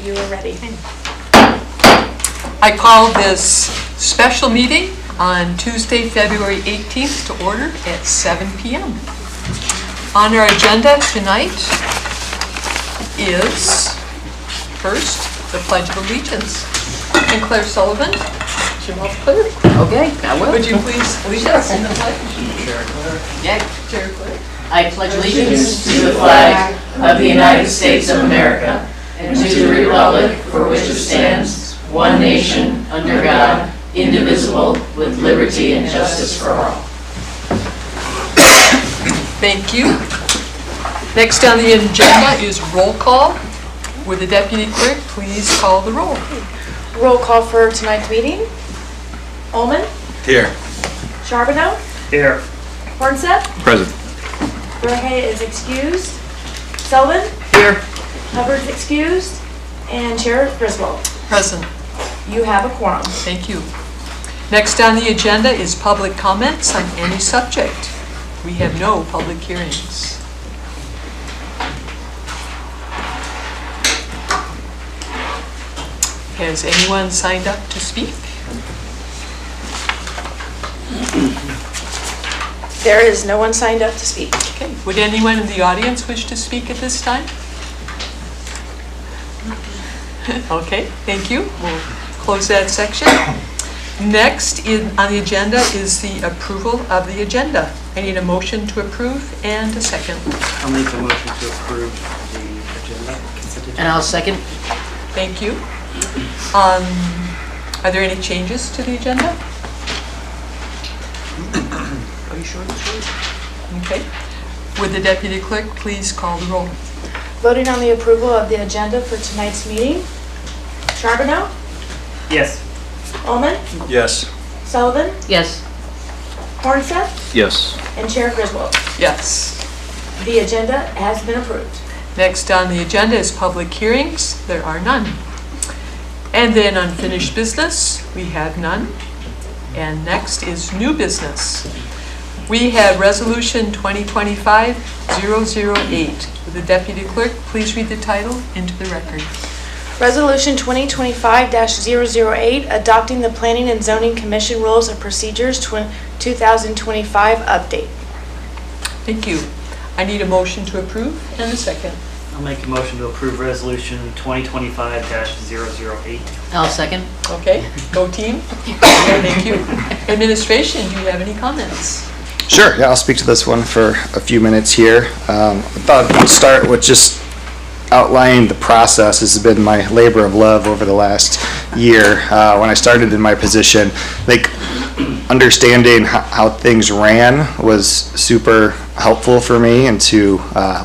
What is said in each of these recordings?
you are ready. I call this special meeting on Tuesday, February 18th to order at 7 p.m. On our agenda tonight is, first, the Pledge of Allegiance. And Claire Sullivan, Jamal Claire. Okay, I will. Would you please lead us in the pledge? Chair Claire. Yeah. Chair Claire. I pledge allegiance to the flag of the United States of America and to the republic for which it stands, one nation, under God, indivisible, with liberty and justice for all. Thank you. Next on the agenda is roll call. Would the deputy clerk please call the roll? Roll call for tonight's meeting. Ullman, Here. Charbonneau, Here. Hornseth, Present. Verhey is excused, Sullivan, Here. Hubbard's excused, and Chair Griswold. Present. You have a quorum. Thank you. Next on the agenda is public comments on any subject. We have no public hearings. Has anyone signed up to speak? There is no one signed up to speak. Okay. Would anyone in the audience wish to speak at this time? Okay, thank you. We'll close that section. Next on the agenda is the approval of the agenda. I need a motion to approve and a second. I'll make a motion to approve the agenda. Consent agenda. And I'll second. Thank you. Are there any changes to the agenda? Are you sure it's right? Okay. Would the deputy clerk please call the roll? Voting on the approval of the agenda for tonight's meeting. Charbonneau, Yes. Ullman, Yes. Sullivan, Yes. Hornseth, Yes. and Chair Griswold. Yes. The agenda has been approved. Next on the agenda is public hearings. There are none. And then unfinished business, we have none. And next is new business. We have Resolution 2025-008. Would the deputy clerk please read the title into the record? Resolution 2025-008, adopting the Planning and Zoning Commission Rules of Procedures 2025 update. Thank you. I need a motion to approve and a second. I'll make a motion to approve resolution 2025-008. I'll second. Okay, go team. Thank you. Administration, do you have any comments? Sure, yeah, I'll speak to this one for a few minutes here. I thought I'd start with just outlining the process. This has been my labor of love over the last year. When I started in my position, like understanding how things ran was super helpful for me into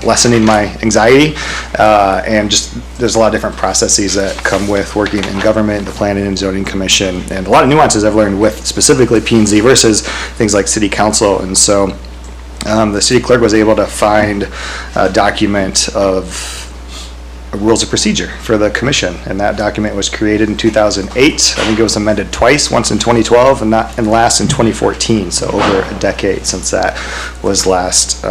lessening my anxiety, and just there's a lot of different processes that come with working in government, the Planning and Zoning Commission, and a lot of nuances I've learned with specifically P&Z versus things like City Council. And so the city clerk was able to find a document of rules of procedure for the commission, and that document was created in 2008. I think it was amended twice, once in 2012 and last in 2014, so over a decade since that was last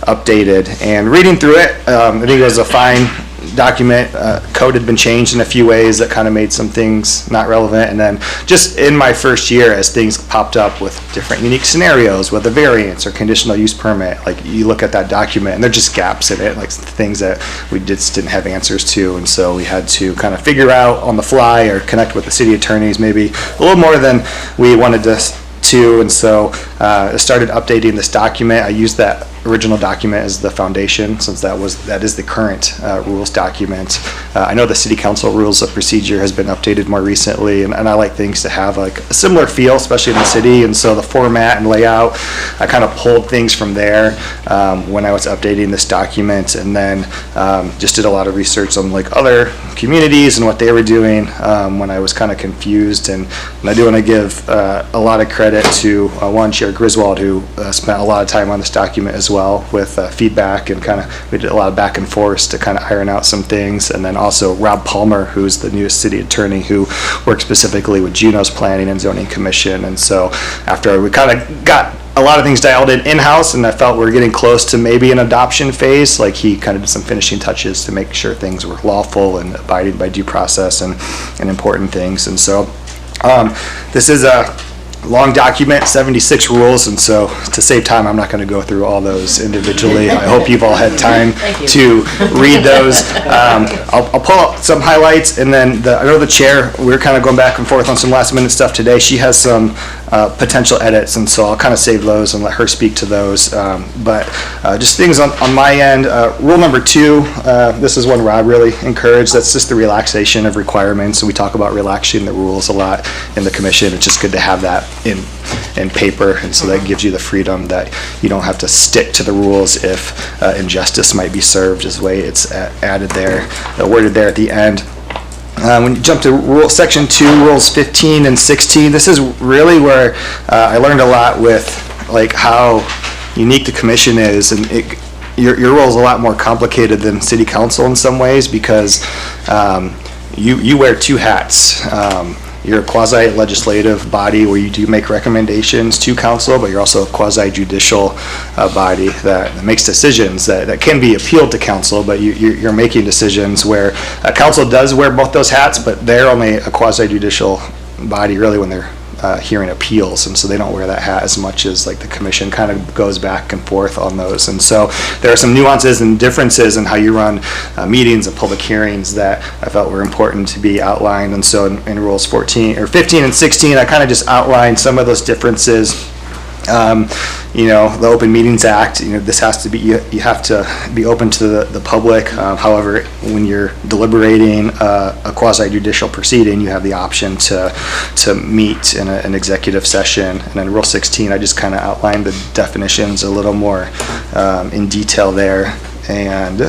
updated. And reading through it, I think it was a fine document. Code had been changed in a few ways that kind of made some things not relevant, and then just in my first year as things popped up with different unique scenarios with a variance or conditional use permit, like you look at that document and there're just gaps in it, like things that we just didn't have answers to, and so we had to kind of figure out on the fly or connect with the city attorneys maybe a little more than we wanted to, and so I started updating this document. I used that original document as the foundation, since that is the current rules document. I know the City Council Rules of Procedure has been updated more recently, and I like things to have like a similar feel, especially in the city, and so the format and layout, I kind of pulled things from there when I was updating this document, and then just did a lot of research on like other communities and what they were doing when I was kind of confused. And I do want to give a lot of credit to one, Chair Griswold, who spent a lot of time on this document as well with feedback, and kind of we did a lot of back and forth to kind of iron out some things. And then also Rob Palmer, who's the newest city attorney who works specifically with Juneau's Planning and Zoning Commission. And so after we kind of got a lot of things dialed in-house, and I felt we were getting close to maybe an adoption phase. Like he kind of did some finishing touches to make sure things were lawful and abiding by due process and important things. And so this is a long document, 76 rules, and so to save time, I'm not going to go through all those individually. I hope you've all had time to read those. I'll pull up some highlights, and then I know the chair, we're kind of going back and forth on some last minute stuff today. She has some potential edits, and so I'll kind of save those and let her speak to those. But just things on my end. Rule number 2, this is one Rob really encouraged. That's just the relaxation of requirements. And we talk about relaxing the rules a lot in the commission. It's just good to have that in paper, and so that gives you the freedom that you don't have to stick to the rules if injustice might be served, is the way it's added there, worded there at the end. When you jump to section 2, rules 15 and 16, this is really where I learned a lot with like how unique the commission is, and your role is a lot more complicated than city council in some ways, because you wear 2 hats. You're a quasi-legislative body where you do make recommendations to council, but you're also a quasi-judicial body that makes decisions that can be appealed to council, but you're making decisions where council does wear both those hats, but they're only a quasi-judicial body really when they're hearing appeals, and so they don't wear that hat as much as like the commission kind of goes back and forth on those. And so there are some nuances and differences in how you run meetings and public hearings that I felt were important to be outlined. And so in rules 15 and 16, I kind of just outlined some of those differences. The Open Meetings Act, this has to be, you have to be open to the public. However, when you're deliberating a quasi-judicial proceeding, you have the option to meet in an executive session. And then Rule 16, I just kind of outlined the definitions a little more in detail there. And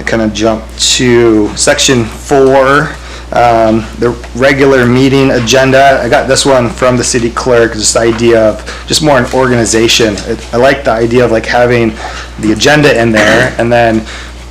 kind of jump to section 4. The regular meeting agenda. I got this one from the city clerk, just the idea of just more an organization. I like the idea of like having the agenda in there and then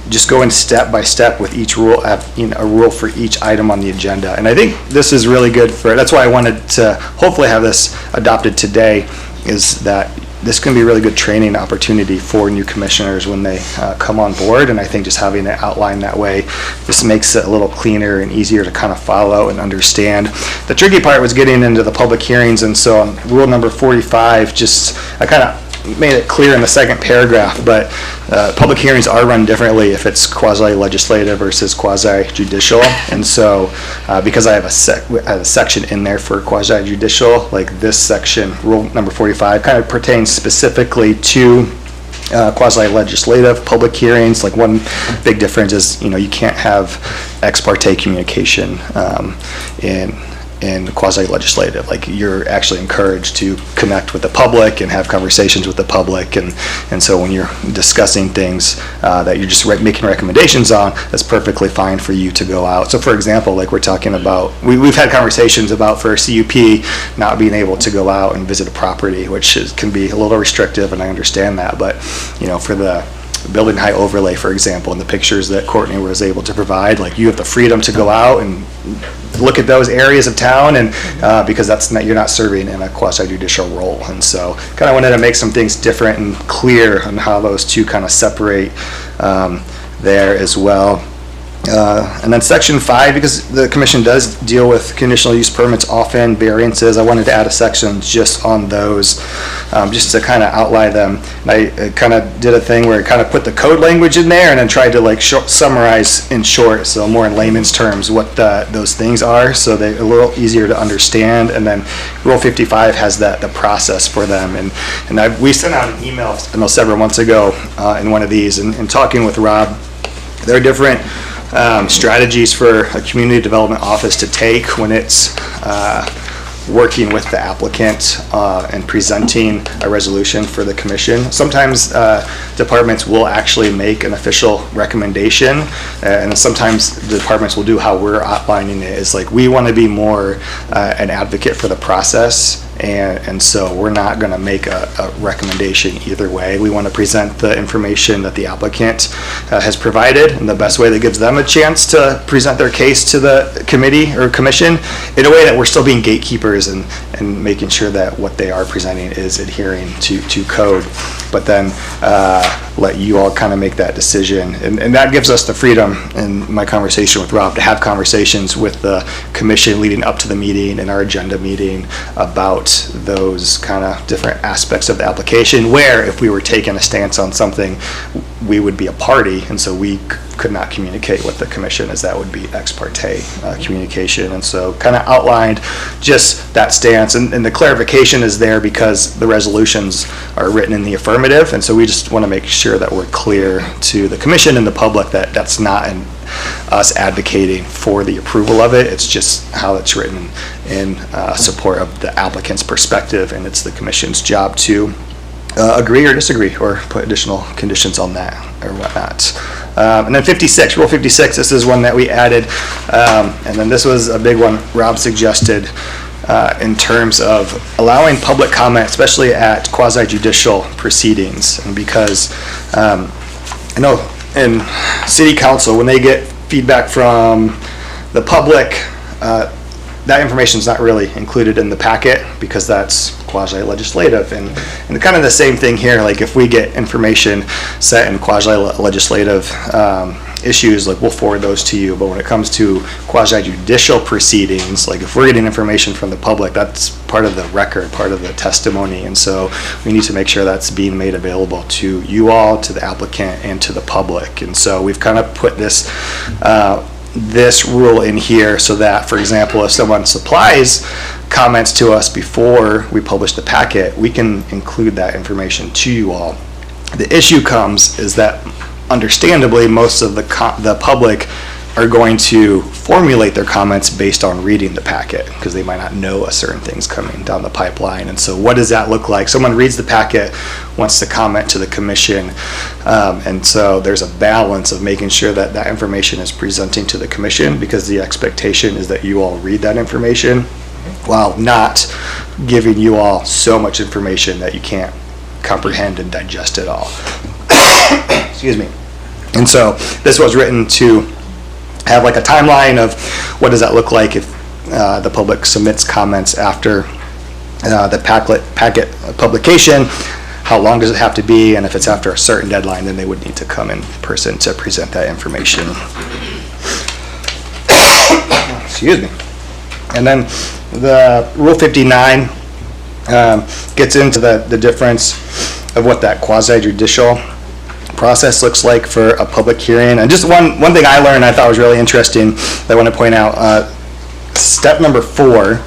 just going step by step with each rule, a rule for each item on the agenda. And I think this is really good that's why I wanted to hopefully have this adopted today, is that this can be a really good training opportunity for new commissioners when they come on board. And I think just having it outlined that way just makes it a little cleaner and easier to kind of follow and understand. The tricky part was getting into the public hearings, and so on rule number 45, I kind of made it clear in the second paragraph, but public hearings are run differently if it's quasi-legislative versus quasi-judicial. And so because I have a section in there for quasi-judicial, like this section, rule number 45, kind of pertains specifically to quasi-legislative public hearings. Like one big difference is, you can't have ex parte communication in quasi-legislative. Like you're actually encouraged to connect with the public and have conversations with the public, and so when you're discussing things that you're just making recommendations on, that's perfectly fine for you to go out. So for example, like we're talking about, we've had conversations about for CUP not being able to go out and visit a property, which can be a little restrictive, and I understand that, but for the building height overlay, for example, and the pictures that Courtney was able to provide, like you have the freedom to go out and look at those areas of town, and because you're not serving in a quasi-judicial role. And so kind of wanted to make some things different and clear on how those two kind of separate there as well. And then section 5, because the commission does deal with conditional use permits, often variances, I wanted to add a section just on those, just to kind of outline them. And I kind of did a thing where I kind of put the code language in there and then tried to like summarize in short, so more in layman's terms, what those things are, so they're a little easier to understand. And then Rule 55 has the process for them. And we sent out an email, I know, several months ago in one of these, and talking with Rob, there are different strategies for a community development office to take when it's working with the applicant and presenting a resolution for the commission. Sometimes departments will actually make an official recommendation, and sometimes the departments will do how we're outlining it. Is like we want to be more an advocate for the process And so we're not going to make a recommendation either way. We want to present the information that the applicant has provided in the best way that gives them a chance to present their case to the committee or commission in a way that we're still being gatekeepers and making sure that what they are presenting is adhering to code, but then let you all kind of make that decision. And that gives us the freedom in my conversation with Rob to have conversations with the commission leading up to the meeting and our agenda meeting about those kind of different aspects of the application, where if we were taking a stance on something, we would be a party, and so we could not communicate with the commission, as that would be ex parte communication. And so kind of outlined just that stance, and the clarification is there because the resolutions are written in the affirmative, and so we just want to make sure that we're clear to the commission and the public that that's not us advocating for the approval of it. It's just how it's written in support of the applicant's perspective, and it's the commission's job to agree or disagree or put additional conditions on that or whatnot. And then 56, Rule 56, this is one that we added, and then this was a big one Rob suggested in terms of allowing public comment, especially at quasi-judicial proceedings. And because I know in city council, when they get feedback from the public, that information is not really included in the packet because that's quasi-legislative, and kind of the same thing here. Like if we get information set in quasi-legislative issues, like we'll forward those to you, but when it comes to quasi-judicial proceedings, like if we're getting information from the public, that's part of the record, part of the testimony, and so we need to make sure that's being made available to you all, to the applicant, and to the public. And so we've kind of put this rule in here so that, for example, if someone supplies comments to us before we publish the packet, we can include that information to you all. The issue comes is that, understandably, most of the public are going to formulate their comments based on reading the packet because they might not know a certain thing's coming down the pipeline. And so what does that look like? Someone reads the packet, wants to comment to the commission, and so there's a balance of making sure that that information is presenting to the commission, because the expectation is that you all read that information while not giving you all so much information that you can't comprehend and digest it all. Excuse me. And so this was written to have like a timeline of what does that look like if the public submits comments after the packet publication, how long does it have to be, and if it's after a certain deadline, then they would need to come in person to present that information. Excuse me. And then the Rule 59 gets into the difference of what that quasi-judicial process looks like for a public hearing. And just one thing I learned I thought was really interesting that I want to point out, step number 4,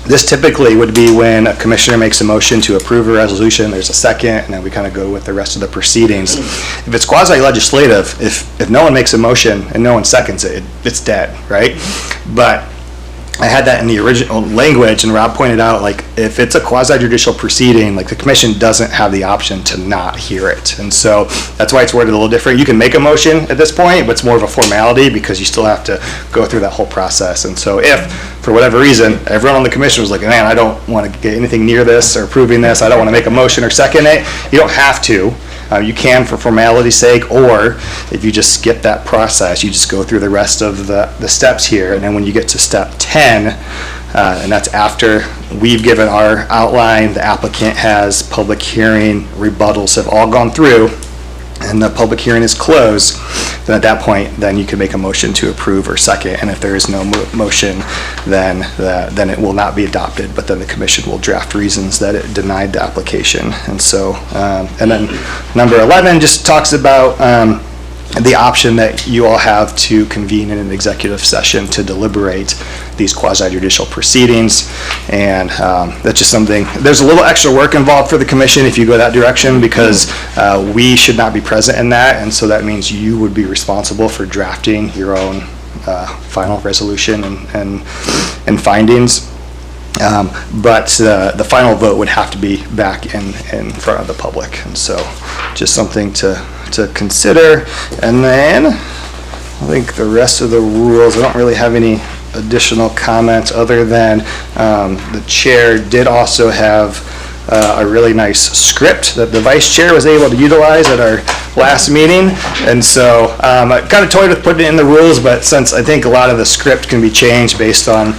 this typically would be when a commissioner makes a motion to approve a resolution, there's a second, and then we kind of go with the rest of the proceedings. If it's quasi-legislative, if no one makes a motion and no one seconds it, it's dead, right? But I had that in the original language, and Rob pointed out, like, if it's a quasi-judicial proceeding, like, the commission doesn't have the option to not hear it. And so that's why it's worded a little different. You can make a motion at this point, but it's more of a formality because you still have to go through that whole process. And so if, for whatever reason, everyone on the commission was like, man, I don't want to get anything near this or approving this, I don't want to make a motion or second it, you don't have to. You can for formality's sake, or if you just skip that process, you just go through the rest of the steps here, and then when you get to step 10, and that's after we've given our outline, the applicant has public hearing, rebuttals have all gone through, and the public hearing is closed, then at that point, then you can make a motion to approve or second, and if there is no motion, then it will not be adopted, but then the commission will draft reasons that it denied the application. And so, and then number 11 just talks about the option that you all have to convene in an executive session to deliberate these quasi-judicial proceedings, and that's just something, there's a little extra work involved for the commission if you go that direction, because we should not be present in that, and so that means you would be responsible for drafting your own final resolution and findings. But the final vote would have to be back in front of the public, and so just something to consider. And then I think the rest of the rules, I don't really have any additional comments other than the chair did also have a really nice script that the vice chair was able to utilize at our last meeting. And so I kind of toyed with putting it in the rules, but since I think a lot of the script can be changed based on,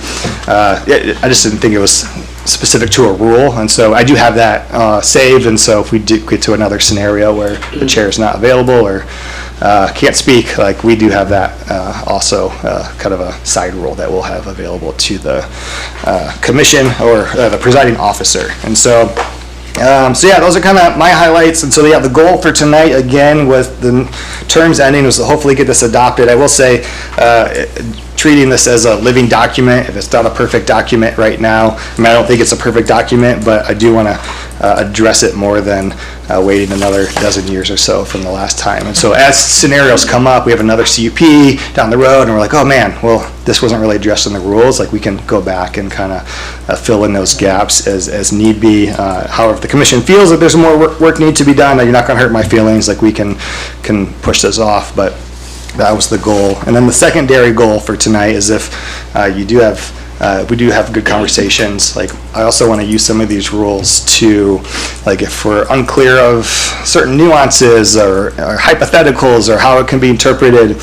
I just didn't think it was specific to a rule. And so I do have that saved. And so if we do get to another scenario where the chair is not available or can't speak, like we do have that also kind of a side rule that we'll have available to the commission or the presiding officer. And so so yeah, those are kind of my highlights. And so yeah, the goal for tonight, again, with the terms ending, was to hopefully get this adopted. I will say, treating this as a living document, if it's not a perfect document right now, I mean, I don't think it's a perfect document, but I do want to address it more than waiting another dozen years or so from the last time. And so as scenarios come up, we have another CUP down the road, and we're like, oh man, well, this wasn't really addressed in the rules. Like, we can go back and kind of fill in those gaps as need be. However, if the commission feels that there's more work need to be done, that you're not going to hurt my feelings, like we can push this off. But that was the goal. And then the secondary goal for tonight is if we do have good conversations, like I also want to use some of these rules to, like if we're unclear of certain nuances or hypotheticals or how it can be interpreted,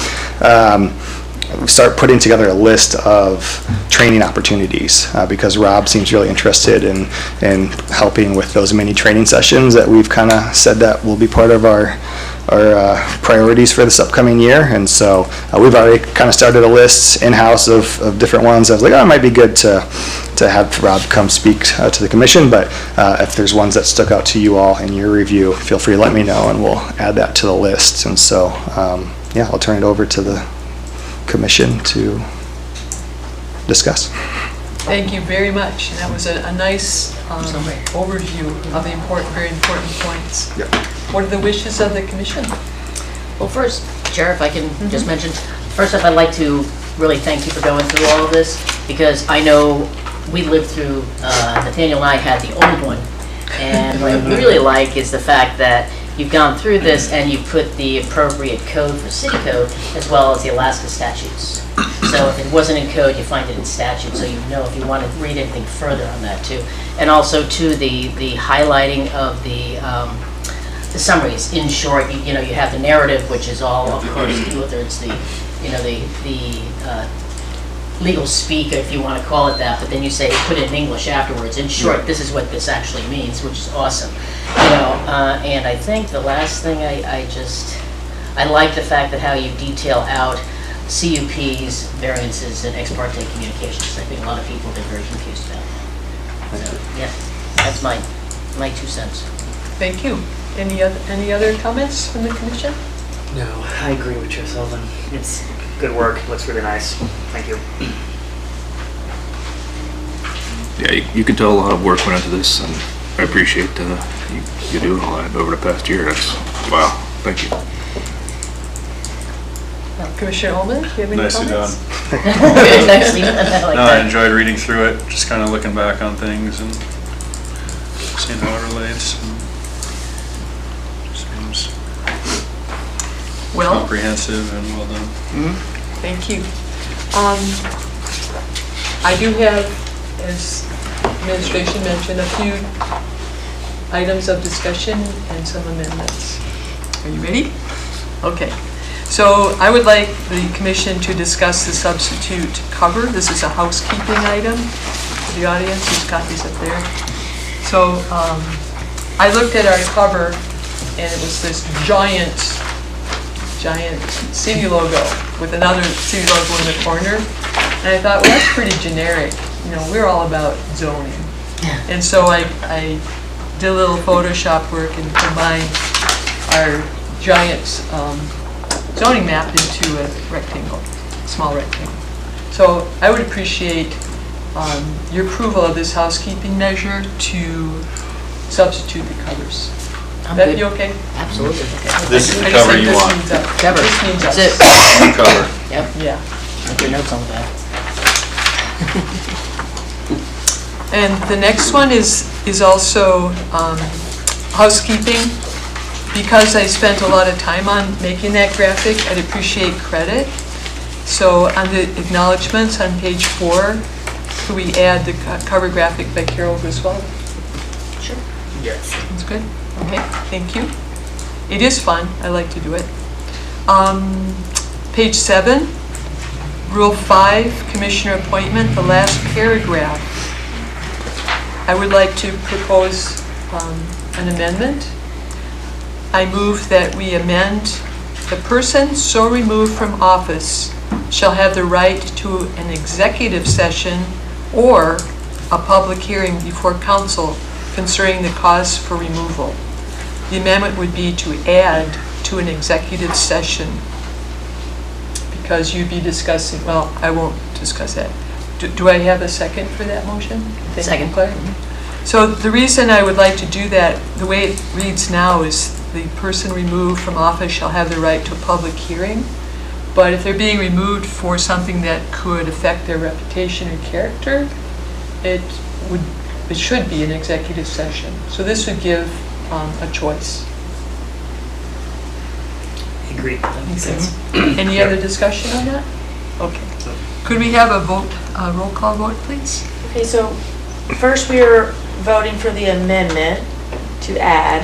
start putting together a list of training opportunities because Rob seems really interested in helping with those mini training sessions that we've kind of said that will be part of our priorities for this upcoming year. And so we've already kind of started a list in-house of different ones. I was like, oh, it might be good to have Rob come speak to the commission, but if there's ones that stuck out to you all in your review, feel free to let me know and we'll add that to the list. And so yeah, I'll turn it over to the commission to discuss. Thank you very much. That was a nice overview of the very important points. Yep. What are the wishes of the commission? Well, first, Chair, if I can just mention, first off, I'd like to really thank you for going through all of this, because I know we lived through, Nathaniel and I had the old one, and what I really like is the fact that you've gone through this and you've put the appropriate code for city code as well as the Alaska statutes. So if it wasn't in code, you find it in statute, so you know if you want to read anything further on that too. And also too, the highlighting of the summaries. In short, you know, you have the narrative, which is all, of course, whether it's the, you know, the legal speak, if you want to call it that, but then you say, put it in English afterwards. In short, this is what this actually means, which is awesome. You know, and I think the last thing I like the fact that how you detail out CUPs, variances, and ex parte communications. I think a lot of people have been very confused about that. So, yeah, that's my 2 cents. Thank you. Any other comments from the commission? No, I agree with you, Sylvan. It's good work. Looks really nice. Thank you. Yeah, you can tell a lot of work went into this, and I appreciate you doing all that over the past year. That's, wow, thank you. Commissioner Ullman, do you have any Nicely comments? done. Good, nicely done. I like No, I that. enjoyed reading through it, just kind of looking back on things and seeing how it relates. And seems Well, comprehensive and well done. thank you. I do have, as administration mentioned, a few items of discussion and some amendments. Are you ready? Okay. So I would like the commission to discuss the substitute cover. This is a housekeeping item for the audience. There's copies up there. So I looked at our cover, and it was this giant city logo with another city logo in the corner. And I thought, well, that's pretty generic. You know, we're all about zoning. And so I did a little Photoshop work and combined our giant zoning map into a rectangle, small rectangle. So I would appreciate your approval of this housekeeping measure to substitute the covers. I'm That good. be okay? Absolutely. Okay. This is the I just cover think you this want. needs up. Cover. This needs up. That's it. Cover. Yep. Yeah. Make your notes on that. And the next one is also housekeeping. Because I spent a lot of time on making that graphic, I'd appreciate credit. So on the acknowledgements on page 4, could we add the cover graphic by Carol Griswold? Sure. Yes. That's good. Okay, thank you. It is fun. I like to do it. Page 7, Rule 5, Commissioner appointment, the last paragraph. I would like to propose an amendment. I move that we amend, the person so removed from office shall have the right to an executive session or a public hearing before council concerning the cause for removal. The amendment would be to add to an executive session, because you'd be discussing, well, I won't discuss that. Do I have a second for that motion? Thank you, Second. Claire. So the reason I would like to do that, the way it reads now is the person removed from office shall have the right to a public hearing. But if they're being removed for something that could affect their reputation or character, it should be an executive session. So this would give a choice. I agree. That makes sense. Any other discussion on that? Okay. Could we have a vote, a roll call vote, please? Okay, so first we are voting for the amendment to add.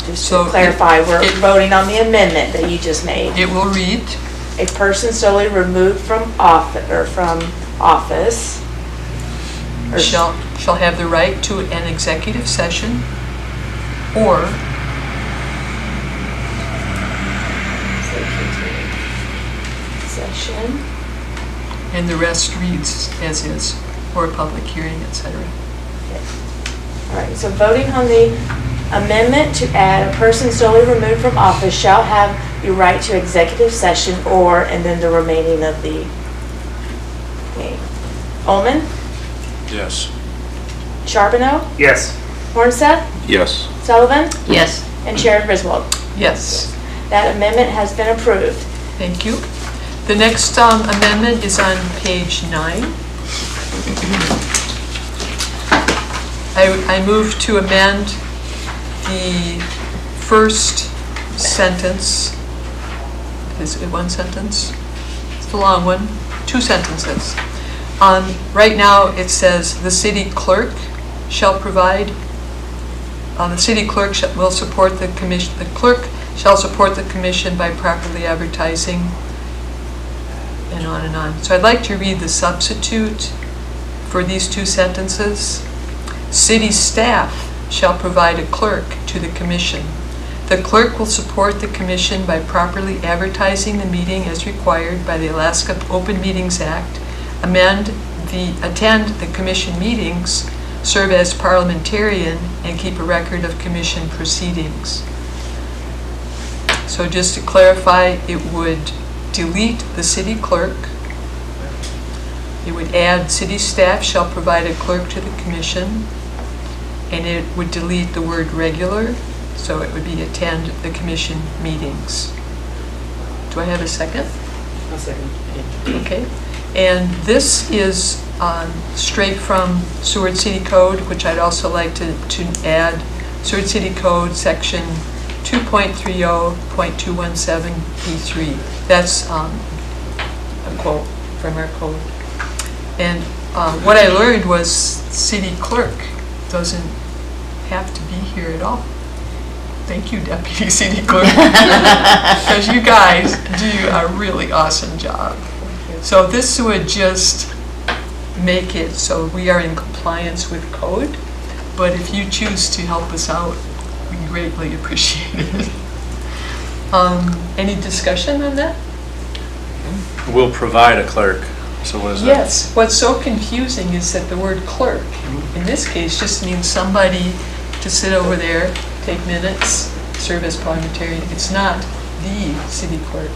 Just So to clarify, we're it- voting on the amendment that you just made. It will read, A person solely removed from office. or- shall have the right to an executive session or Session. and the rest reads as is, or a public hearing, etc. All right, so voting on the amendment to add a person solely removed from office shall have the right to executive session or, and then the remaining of the name. Olman, Yes. Charbonneau, Yes. Hornseth, Yes. Sullivan, Yes. and Sharon Griswold. Yes, That amendment has been approved. thank you. The next amendment is on page 9. I move to amend the first sentence. Is it one sentence? It's a long one. 2 sentences. Right now, it says, "The city clerk shall provide," the city clerk will support the commission, the clerk shall support the commission by properly advertising, and on and on. So I'd like to read the substitute for these 2 sentences. City staff shall provide a clerk to the commission. The clerk will support the commission by properly advertising the meeting as required by the Alaska Open Meetings Act, attend the commission meetings, serve as parliamentarian, and keep a record of commission proceedings. So just to clarify, it would delete the city clerk. It would add city staff shall provide a clerk to the commission, and it would delete the word regular, so it would be attend the commission meetings. Do I have a second? I'll second. Okay. And this is straight from Seward City Code, which I'd also like to add. Seward City Code, section 2.30.217B3. That's a quote from our code. And what I learned was city clerk doesn't have to be here at all. Thank you, Deputy City Clerk, because you guys do a really awesome job. So this would just make it so we are in compliance with code, but if you choose to help us out, we greatly appreciate it. Any discussion on that? We'll provide a clerk. So what is that? Yes, what's so confusing is that the word clerk, in this case, just means somebody to sit over there, take minutes, serve as parliamentarian. It's not the city clerk.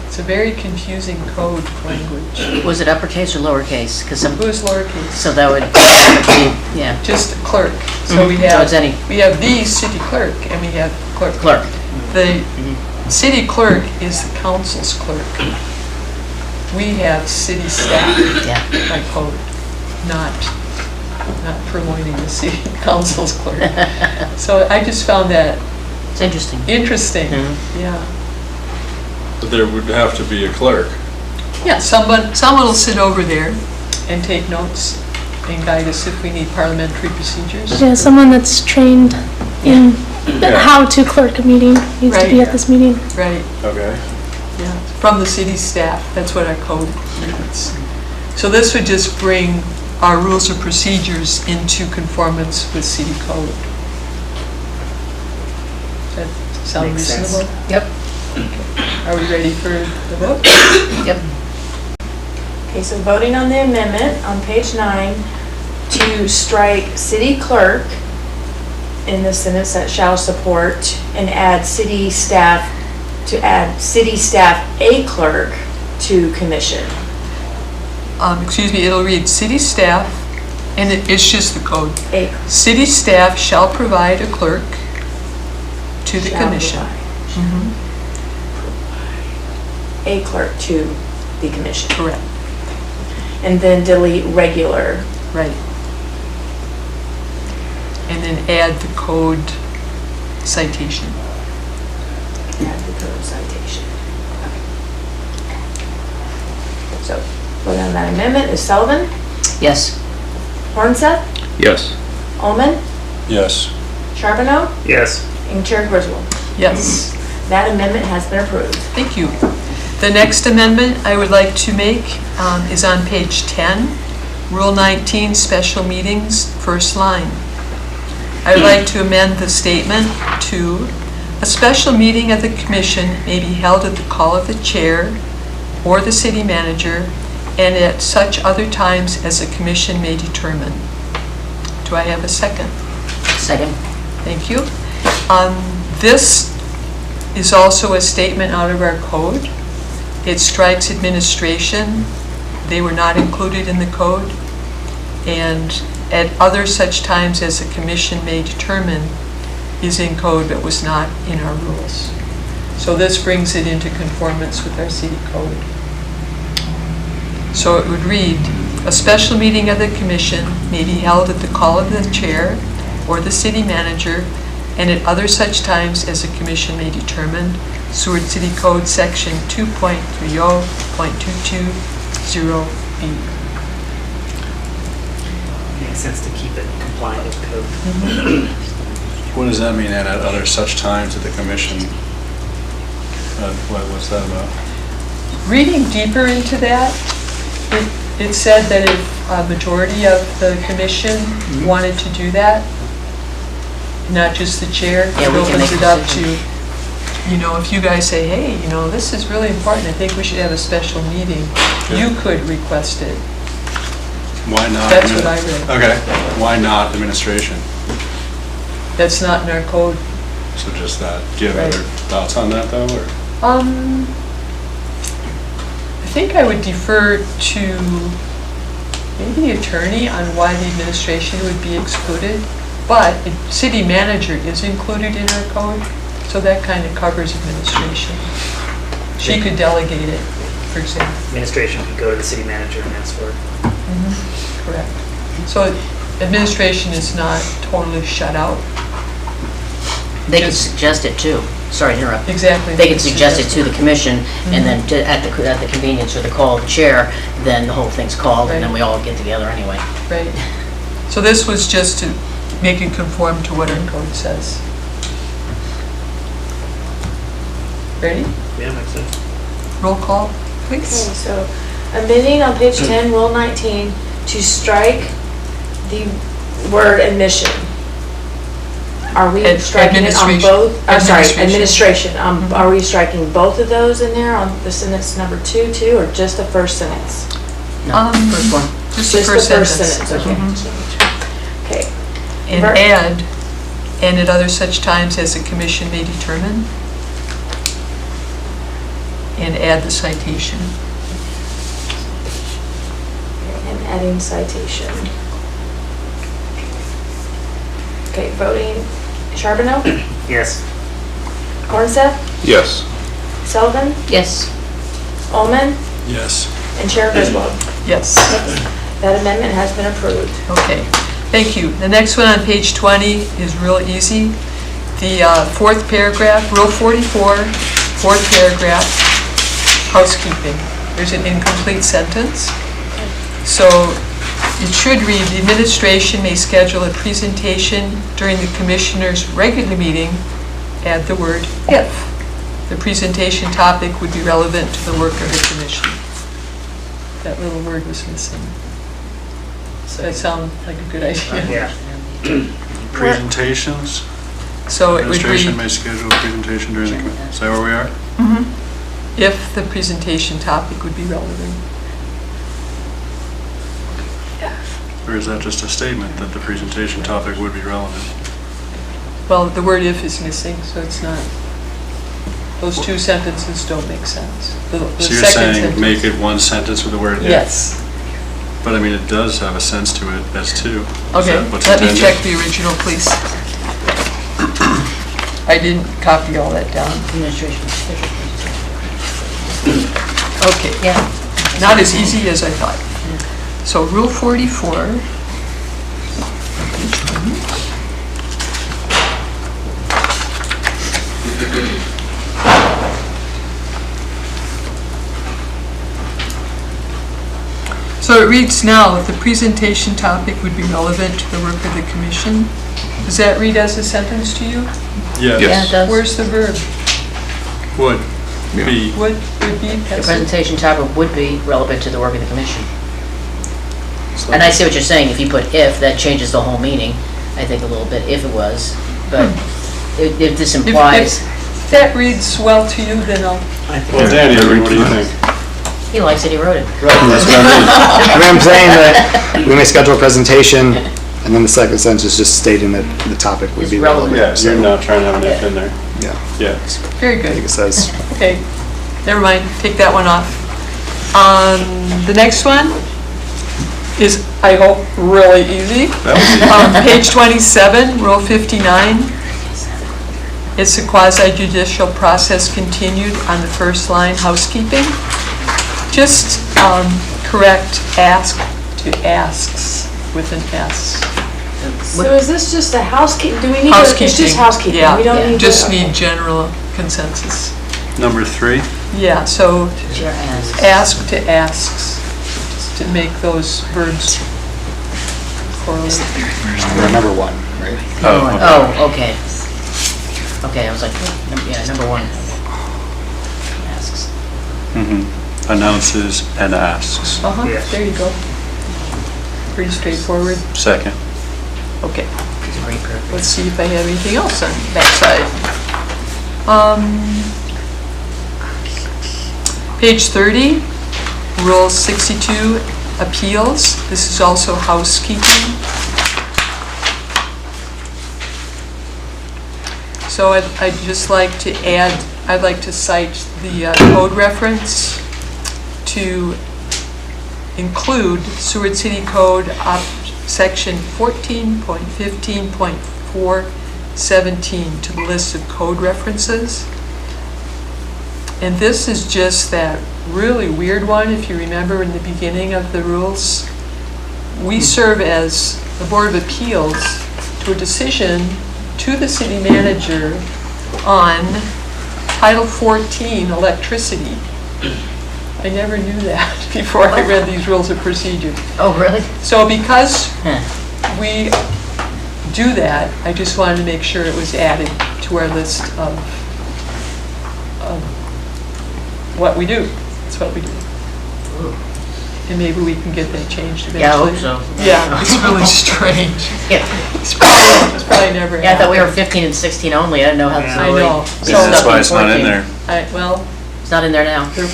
It's a very confusing code language. Was it uppercase or lowercase? Because some, It was lowercase, so that would be, yeah, just clerk. So we so have, it's any we have the city clerk and we have clerk. clerk. The city clerk is the council's clerk. We have city staff Yeah. by code, not purloining the city council's clerk. So I just found that It's interesting. interesting, Mhm. yeah. But there would have to be a clerk. Yeah, someone will sit over there and take notes and guide us if we need parliamentary procedures. Yeah, someone that's trained in how to clerk a meeting needs to be Right. at this meeting. Right, Okay. yeah, from the city staff, that's what our code reads. So this would just bring our rules of procedures into conformance with city code. Does that sound Makes sense. reasonable? Yep. Are we ready for the vote? Yep. Okay, so voting on the amendment on page 9 to strike city clerk in the sentence that shall support and add city staff, to add city staff a clerk to commission. Excuse me, it'll read, city staff, and it's just the code. A City staff shall provide a clerk to the shall commission. provide. A clerk to the commission. Correct, And then delete regular. right. And then add the code citation. Add the code citation. So, voting on that amendment is Sullivan, Yes. Hornseth, Yes. Ullman, Yes. Charbonneau, Yes. and Chair Griswold. Yes, That amendment has been approved. thank you. The next amendment I would like to make is on page 10, Rule 19, Special Meetings, first line. I would like to amend the statement to, "A special meeting of the commission may be held at the call of the chair or the city manager and at such other times as the commission may determine." Do I have a second? Second. Thank you. This is also a statement out of our code. It strikes administration. They were not included in the code. And at other such times as the commission may determine is in code but was not in our rules. So this brings it into conformance with our city code. So it would read, "A special meeting of the commission may be held at the call of the chair or the city manager and at other such times as the commission may determine." Seward City Code Section 2.30.220B. Makes sense to keep it compliant with code. What does that mean, and at other such times at the commission? What's that about? Reading deeper into that, it said that if a majority of the commission wanted to do that, not just the chair, Yeah, it we can opens make it up decisions. to, if you guys say, hey, this is really important, I think we should have a special meeting, you could request it. Why not? That's what I read. Okay, why not administration? That's not in our code. So just that. Do you have Right. other thoughts on that though, or? I think I would defer to maybe the attorney on why the administration would be excluded, but city manager is included in our code, so that kind of covers administration. She could delegate it, for example. Administration could go to the city manager and ask for it. Correct. So administration is not totally shut out. They could Just- suggest it too. Sorry to interrupt. Exactly. They could suggest it to the commission, and then at the convenience or the call of the chair, then the whole thing's called, and then Right. we all get together anyway. Right. So this was just to make it conform to what our code says. Ready? Yeah, makes sense. Roll call, Okay, please. so amending on page 10, Rule 19, to strike the word admission. Are we striking it on Administration. both? Sorry, Administration. administration. Are we striking both of those in there on the sentence number 2 too, or just the first sentence? No, first one. Just the first sentence. Okay. Mhm. Okay. And Ver- add, and at other such times as the commission may determine. And add the citation. And adding citation. Okay, voting, Charbonneau, Yes. Hornseth, Yes. Sullivan, Yes. Ullman, Yes. and Chair Griswold. Yes, That amendment has been approved. okay, thank you. The next one on page 20 is real easy. The fourth paragraph, Rule 44, fourth paragraph, housekeeping. There's an incomplete sentence. So it should read, the administration may schedule a presentation during the commissioner's regular meeting, add the word if. The presentation topic would be relevant to the work of the commission. That little word was missing. Does that sound like a good idea? Yeah. Presentations, So it would administration read, may schedule a presentation during the, is that where we are? if the presentation topic would be relevant. Or is that just a statement that the presentation topic would be relevant? Well, the word if is missing, so it's not, those two sentences don't make sense. The So you're second saying sentence- make it one sentence with the word if? Yes. But I mean, it does have a sense to it as two. Is Okay, that what's let me intended? check the original, please. I didn't copy all that down. Administration schedule. Okay, Yeah. not as easy as I thought. So Rule 44. So it reads now, the presentation topic would be relevant to the work of the commission. Does that read as a sentence to you? Yes. Yeah, it does. Where's the verb? Would be. Would be The passive? presentation topic would be relevant to the work of the commission. And I see what you're saying, if you put if, that changes the whole meaning, I think a little bit, if it was. But if this implies, If that reads well to you, then I'll, Well, Danny, what do you think? he likes it, he wrote it. That's what I mean, I'm saying that we may schedule a presentation, and then the second sentence is just stating that the topic would It's be relevant. relevant. Yeah, you're not trying to have an if in there. Yeah, Yeah. very I think good. it says, Okay, never mind, take that one off. The next one is, I hope, really easy. That was easy. Page 27, Rule 59. It's a quasi-judicial process continued on the first line, housekeeping. Just correct ask to asks with an S. So is this just a housekeeping, do we need, Housekeeping. it's just housekeeping? Yeah, We don't need to. just need general consensus. Number 3, Yeah, so Your ask. ask to asks, to make those verbs correlate. number one, right? Oh, okay. Okay, I was like, yeah, number 1. Asks. announces and asks. Uh-huh, Yes. there you go. Pretty straightforward. Second. Okay, Great purpose. let's see if I have anything else on that side. Page 30, Rule 62, appeals. This is also housekeeping. So I'd just like to add, I'd like to cite the code reference to include Seward City Code section 14.15.417 to the list of code references. And this is just that really weird one, if you remember in the beginning of the rules. We serve as the Board of Appeals to a decision to the city manager on Title 14, electricity. I never knew that before I read these rules of procedure. Oh, really? So because Huh. we do that, I just wanted to make sure it was added to our list of what we do. That's what we do. And maybe we can get that changed eventually. Yeah, I hope so. Yeah, it's really strange. Yeah, It's probably never yeah, I thought we were happened. 15 and 16 only, I didn't know how this I really. know. it's So- That's stuck why in it's not in 14. there. Well, It's not in there now. the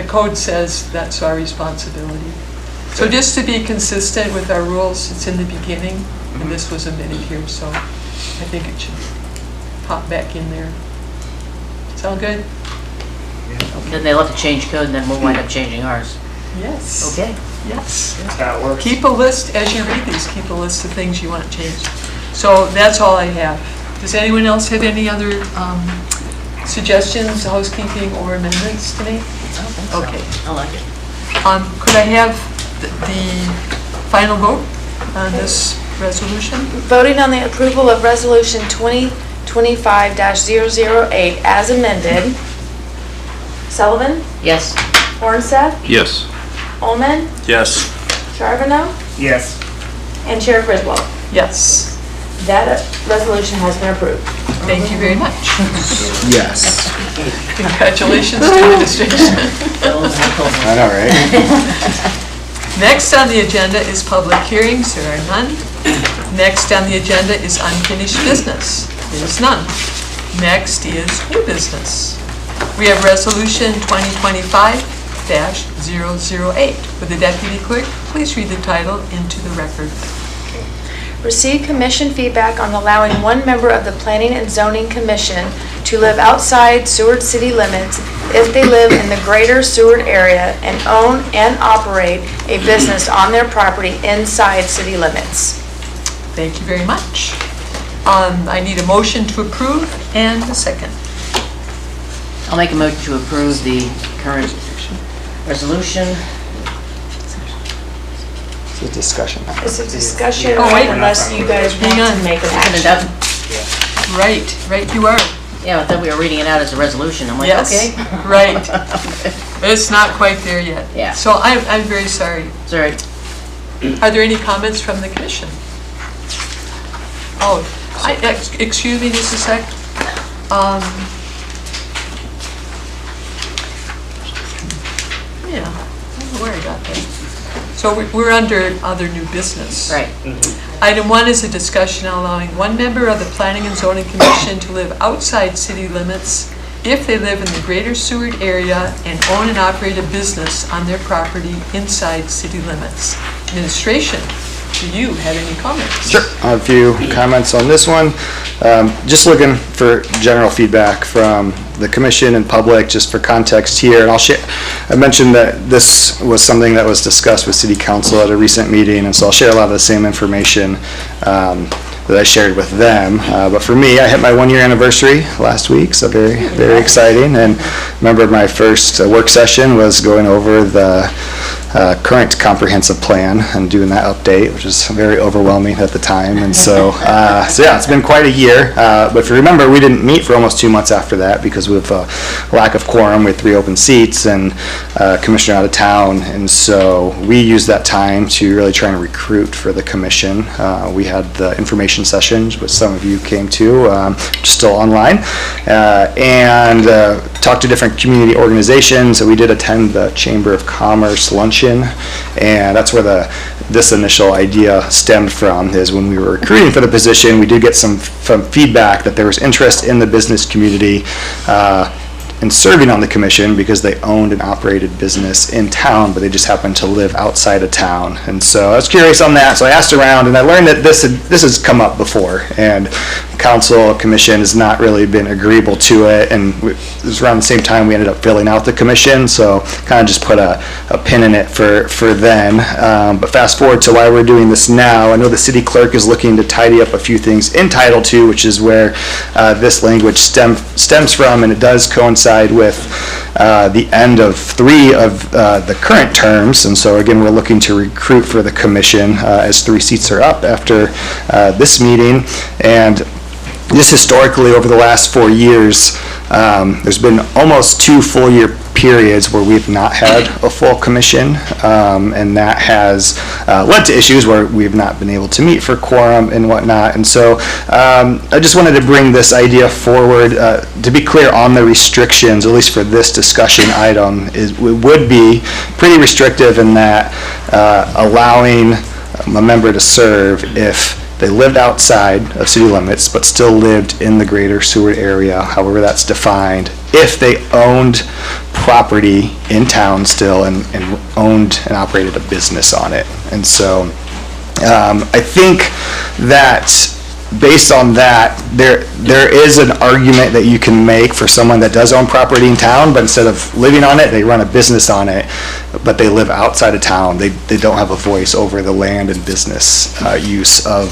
code says that's our responsibility. So just to be consistent with our rules, it's in the beginning, and this was omitted here, so I think it should pop back in there. Sound good? Then they'll have to change code and then we'll wind up changing ours. Yes. Okay. Yes. That's how it works. Keep a list, as you read these, keep a list of things you want changed. So that's all I have. Does anyone else have any other suggestions, housekeeping, or amendments to make? Okay. I like it. Could I have the final vote on this resolution? Voting on the approval of Resolution 2025-008 as amended. Sullivan, Yes. Mornseth, Yes. Olman, Yes. Charbonneau, Yes. and Chair Griswold. Yes. That resolution has been approved. Thank you very much. Yes. Congratulations to administration. I know, right? Next on the agenda is public hearings. There are none. Next on the agenda is unfinished business. There is none. Next is new business. We have resolution 2025-008. Would the deputy clerk please read the title into the record? Receive commission feedback on allowing one member of the Planning and Zoning Commission to live outside Seward city limits if they live in the greater Seward area and own and operate a business on their property inside city limits. Thank you very much. I need a motion to approve and a second. I'll make a motion to approve the current resolution. It's a discussion. It's a discussion Oh, wait. unless you guys want Hang on. to make an Second it action. up. Right you are. Yeah, I thought we were reading it out as a resolution. I'm like, Yes, okay. right. It's not quite there yet. Yeah. So I'm very sorry. Sorry. Are there any comments from the commission? Oh, excuse me just a sec. Yeah, I don't know where I got that. So we're under other new business. Right. Item 1 is a discussion allowing one member of the Planning and Zoning Commission to live outside city limits if they live in the greater Seward area and own and operate a business on their property inside city limits. Administration, do you have any comments? Sure. I have a few comments on this one. Just looking for general feedback from the commission and public, just for context here. And I'll share, I mentioned that this was something that was discussed with City Council at a recent meeting, and so I'll share a lot of the same information that I shared with them. But for me, I hit my 1-year anniversary last week, so very, very exciting. And remember, my first work session was going over the current comprehensive plan and doing that update, which was very overwhelming at the time. And so, so yeah, it's been quite a year. But if you remember, we didn't meet for almost 2 months after that because of lack of quorum. We had 3 open seats and commissioner out of town. And so we used that time to really try and recruit for the commission. We had the information sessions, which some of you came to, which is still online, and talked to different community organizations. So we did attend the Chamber of Commerce luncheon, and that's where this initial idea stemmed from. Is when we were recruiting for the position, we did get some feedback that there was interest in the business community in serving on the commission because they owned and operated business in town, but they just happened to live outside of town. And so I was curious on that, so I asked around, and I learned that this has come up before, and council commission has not really been agreeable to it. And it was around the same time we ended up filling out the commission, so kind of just put a pin in it for then. But fast forward to why we're doing this now. I know the city clerk is looking to tidy up a few things in Title II, which is where this language stems from, and it does coincide with the end of 3 of the current terms. And so again, we're looking to recruit for the commission as 3 seats are up after this meeting. And this historically, over the last 4 years, there's been almost 2 full-year periods where we've not had a full commission, and that has led to issues where we've not been able to meet for quorum and whatnot. And so I just wanted to bring this idea forward. To be clear on the restrictions, at least for this discussion item, it would be pretty restrictive in that allowing a member to serve if they lived outside of city limits but still lived in the greater Seward area, however that's defined, if they owned property in town still and owned and operated a business on it. And so I think that based on that, there is an argument that you can make for someone that does own property in town, but instead of living on it, they run a business on it, but they live outside of town. They don't have a voice over the land and business use of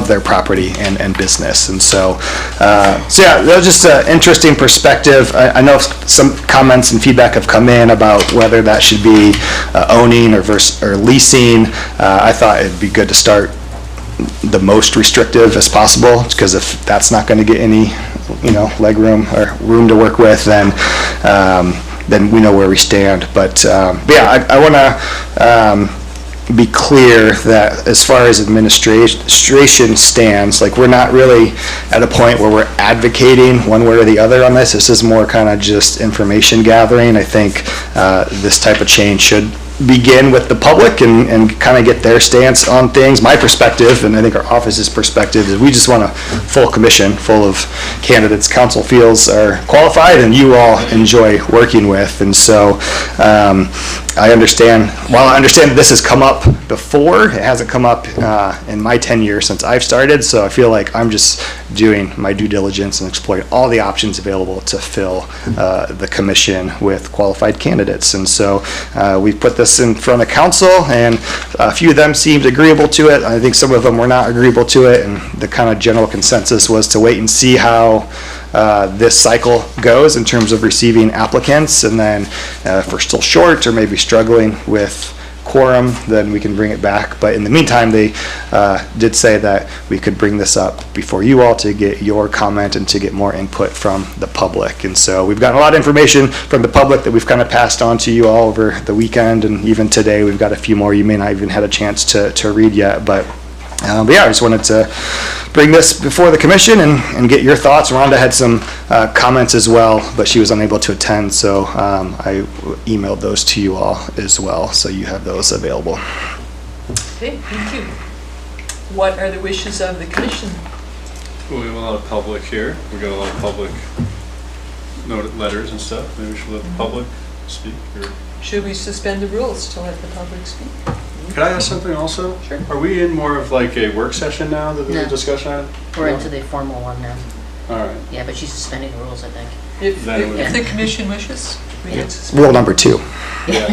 their property and business. And so yeah, that was just an interesting perspective. I know some comments and feedback have come in about whether that should be owning or leasing. I thought it'd be good to start the most restrictive as possible, because if that's not going to get any leg room or room to work with, then then we know where we stand. But yeah, I want to be clear that as far as administration stands, like, we're not really at a point where we're advocating one way or the other on this. This is more kind of just information gathering. I think this type of change should begin with the public and kind of get their stance on things. My perspective, and I think our office's perspective, is we just want a full commission full of candidates council feels are qualified and you all enjoy working with. And so I understand, while I understand that this has come up before, it hasn't come up in my tenure since I've started, so I feel like I'm just doing my due diligence and exploring all the options available to fill the commission with qualified candidates. And so we put this in front of council, and a few of them seemed agreeable to it. I think some of them were not agreeable to it, and the kind of general consensus was to wait and see how this cycle goes in terms of receiving applicants, and then if we're still short or maybe struggling with quorum, then we can bring it back. But in the meantime, they did say that we could bring this up before you all to get your comment and to get more input from the public. And so we've gotten a lot of information from the public that we've kind of passed on to you all over the weekend, and even today we've got a few more you may not even had a chance to read yet. But yeah, I just wanted to bring this before the commission and get your thoughts. Rhonda had some comments as well, but she was unable to attend, so I emailed those to you all as well, so you have those available. Okay, thank you. What are the wishes of the commission? Well, we have a lot of public here. We got a lot of public letters and stuff. Maybe we should let the public speak. Or Should we suspend the rules to let the public speak? could I ask something also? Sure. Are we in more of like a work session now that there's No. a discussion on it? We're No? into the formal one now. All right. Yeah, but she's suspending the rules, I think. If Then if the commission wishes, we can suspend. Rule number 2. Yeah.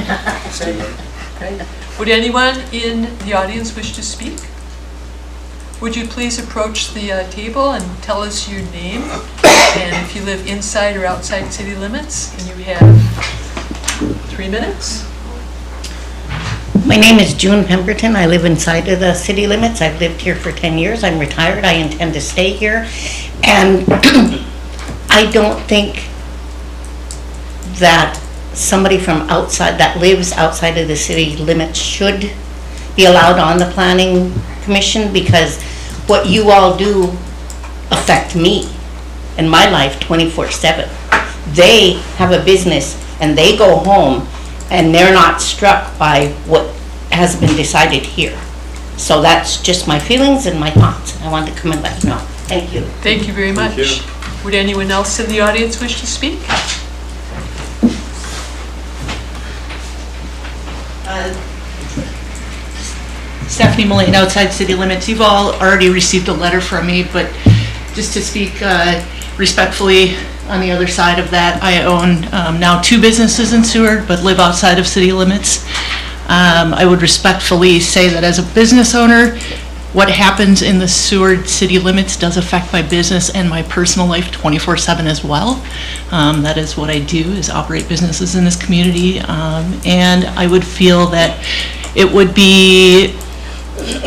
Let's do that. Okay. Would anyone in the audience wish to speak? Would you please approach the table and tell us your name, and if you live inside or outside city limits, and you have 3 minutes? My name is June Pemberton. I live inside of the city limits. I've lived here for 10 years. I'm retired. I intend to stay here. And I don't think that somebody from outside, that lives outside of the city limits, should be allowed on the planning commission, because what you all do affect me and my life 24/7. They have a business and they go home and they're not struck by what has been decided here. So that's just my feelings and my thoughts. I wanted to come and let you know. Thank you. Thank you very much. Thank you. Would anyone else in the audience wish to speak? Stephanie Mullane, outside city limits. You've all already received a letter from me, but just to speak respectfully on the other side of that, I own now 2 businesses in Seward, but live outside of city limits. I would respectfully say that as a business owner, what happens in the Seward city limits does affect my business and my personal life 24/7 as well. That is what I do, is operate businesses in this community. And I would feel that it would be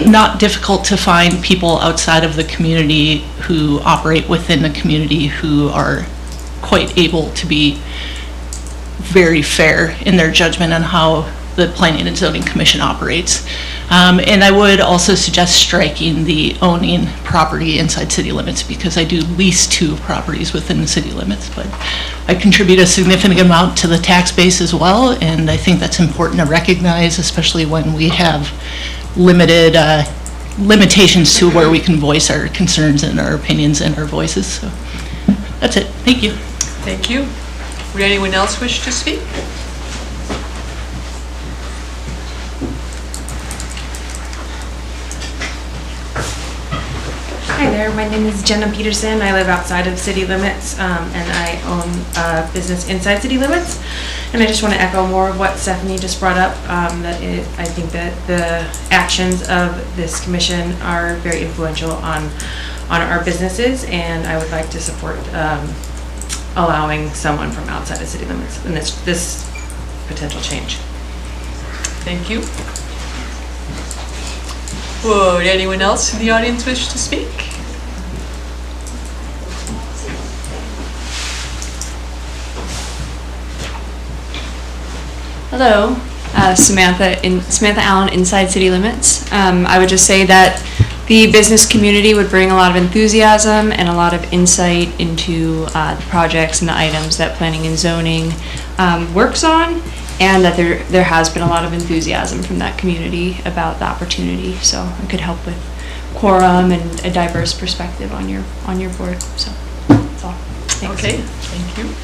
not difficult to find people outside of the community who operate within the community who are quite able to be very fair in their judgment on how the Planning and Zoning Commission operates. And I would also suggest striking the owning property inside city limits, because I do lease 2 properties within the city limits, but I contribute a significant amount to the tax base as well, and I think that's important to recognize, especially when we have limited limitations to where we can voice our concerns and our opinions and our voices. So that's it. Thank you. Thank you. Would anyone else wish to speak? Hi there, my name is Jenna Peterson. I live outside of city limits, and I own a business inside city limits. And I just want to echo more of what Stephanie just brought up, I think that the actions of this commission are very influential on our businesses, and I would like to support allowing someone from outside of city limits in this potential change. Thank you. Would anyone else in the audience wish to speak? Hello, Samantha Allen, Inside City Limits. I would just say that the business community would bring a lot of enthusiasm and a lot of insight into the projects and the items that planning and zoning works on, and that there has been a lot of enthusiasm from that community about the opportunity. So it could help with quorum and a diverse perspective on your board. So that's all. Thanks. Okay, thank you.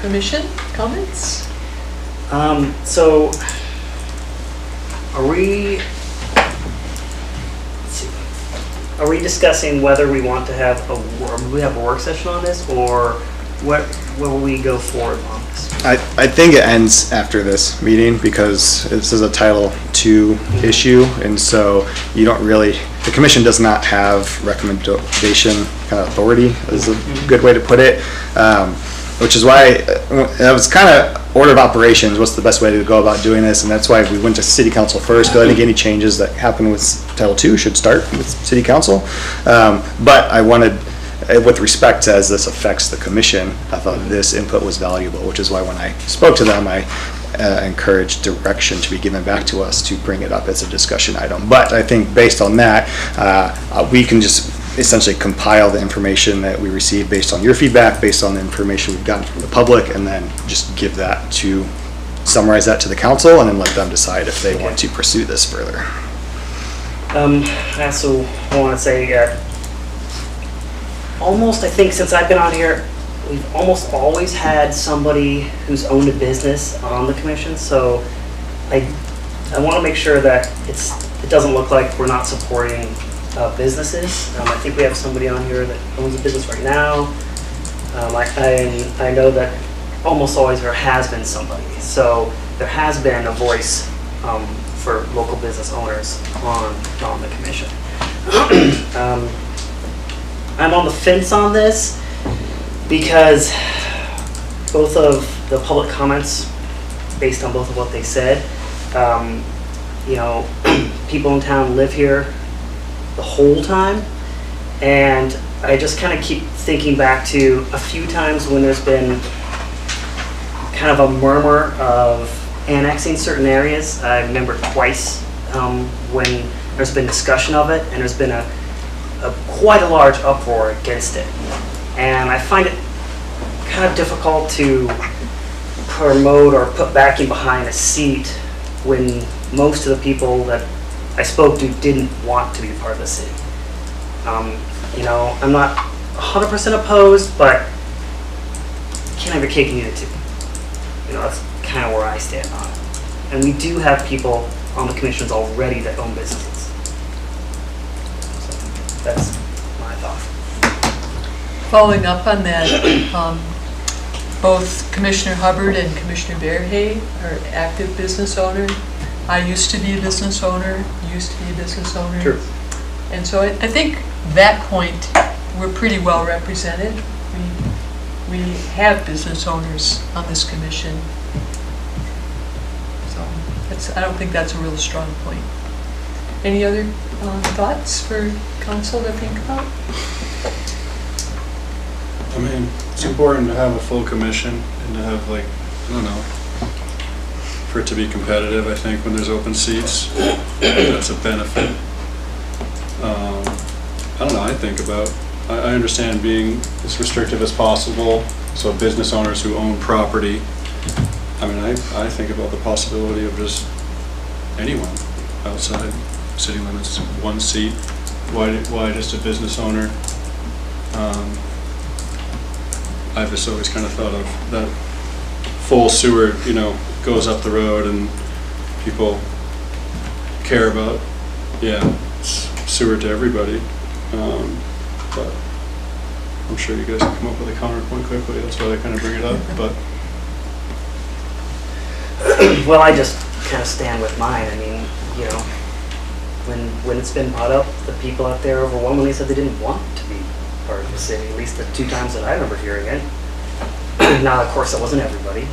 Commission comments? So, are we discussing whether we want to have a work session on this, or what will we go forward on this? I think it ends after this meeting because this is a Title II issue, and so you don't really, the commission does not have recommendation kind of authority, is a good way to put it. Which is why it was kind of order of operations, what's the best way to go about doing this, and that's why we went to city council first, because I think any changes that happen with Title II should start with city council. But I wanted, with respect to as this affects the commission, I thought this input was valuable, which is why when I spoke to them, I encouraged direction to be given back to us to bring it up as a discussion item. But I think based on that, we can just essentially compile the information that we receive based on your feedback, based on the information we've gotten from the public, and then just give that to, summarize that to the council, and then let them decide if they want to pursue this further. I also want to say, almost, I think since I've been on here, we've almost always had somebody who's owned a business on the commission, so I want to make sure that it doesn't look like we're not supporting businesses. I think we have somebody on here that owns a business right now. I know that almost always there has been somebody. So there has been a voice for local business owners on the commission. I'm on the fence on this because both of the public comments, based on both of what they said, people in town live here the whole time, and I just kind of keep thinking back to a few times when there's been kind of a murmur of annexing certain areas. I remember twice when there's been discussion of it, and there's been quite a large uproar against it, and I find it kind of difficult to promote or put backing behind a seat when most of the people that I spoke to didn't want to be part of the city. I'm not 100% opposed, but you can't have your cake and eat it too. That's kind of where I stand on it. And we do have people on the commissions already that own businesses. So that's my thought. Following up on that, both Commissioner Hubbard and Commissioner Bearhay are active business owners. I used to be a business owner, True. And so I think that point, we're pretty well represented. We have business owners on this commission. So I don't think that's a real strong point. Any other thoughts for council to think about? I mean, it's important to have a full commission and to have for it to be competitive. I think when there's open seats, that's a benefit. I understand being as restrictive as possible, so business owners who own property. I mean, I think about the possibility of just anyone outside city limits, one seat. Why just a business owner? I've just always kind of thought of that full sewer, goes up the road and people care about, sewer to everybody. But I'm sure you guys can come up with a counterpoint quickly. That's why I kind of bring it up. But well, I just kind of stand with mine. I mean, when it's been brought up, the people out there overwhelmingly said they didn't want to be part of the city, at least the 2 times that I remember hearing it. Now, of course, it wasn't everybody,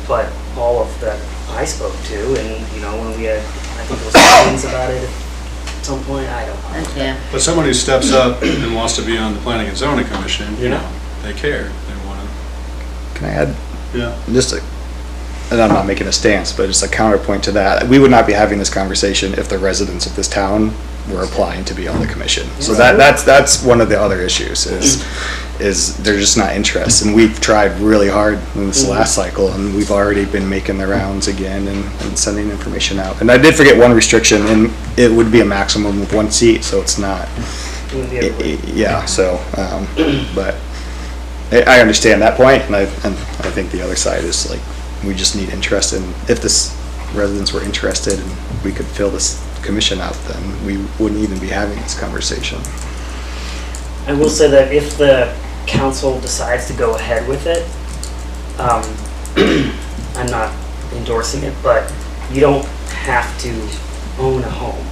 but all of that I spoke to, and when we had, I think it was meetings about it at some point, I don't know. Yeah. But someone who steps up and wants to be on the Planning and Zoning Commission, they care. They want to Can I add Yeah. just and I'm not making a stance, but just a counterpoint to that. We would not be having this conversation if the residents of this town were applying to be on the commission. So that's one of the other issues is they're just not interested. And we've tried really hard in this last cycle, and we've already been making the rounds again and sending information out. And I did forget one restriction, and it would be a maximum of 1 seat, so it's not. Yeah. So, but I understand that point, and I think the other side is like we just need interest in. If this residents were interested and we could fill this commission out, then we wouldn't even be having this conversation. I will say that if the council decides to go ahead with it, I'm not endorsing it, but you don't have to own a home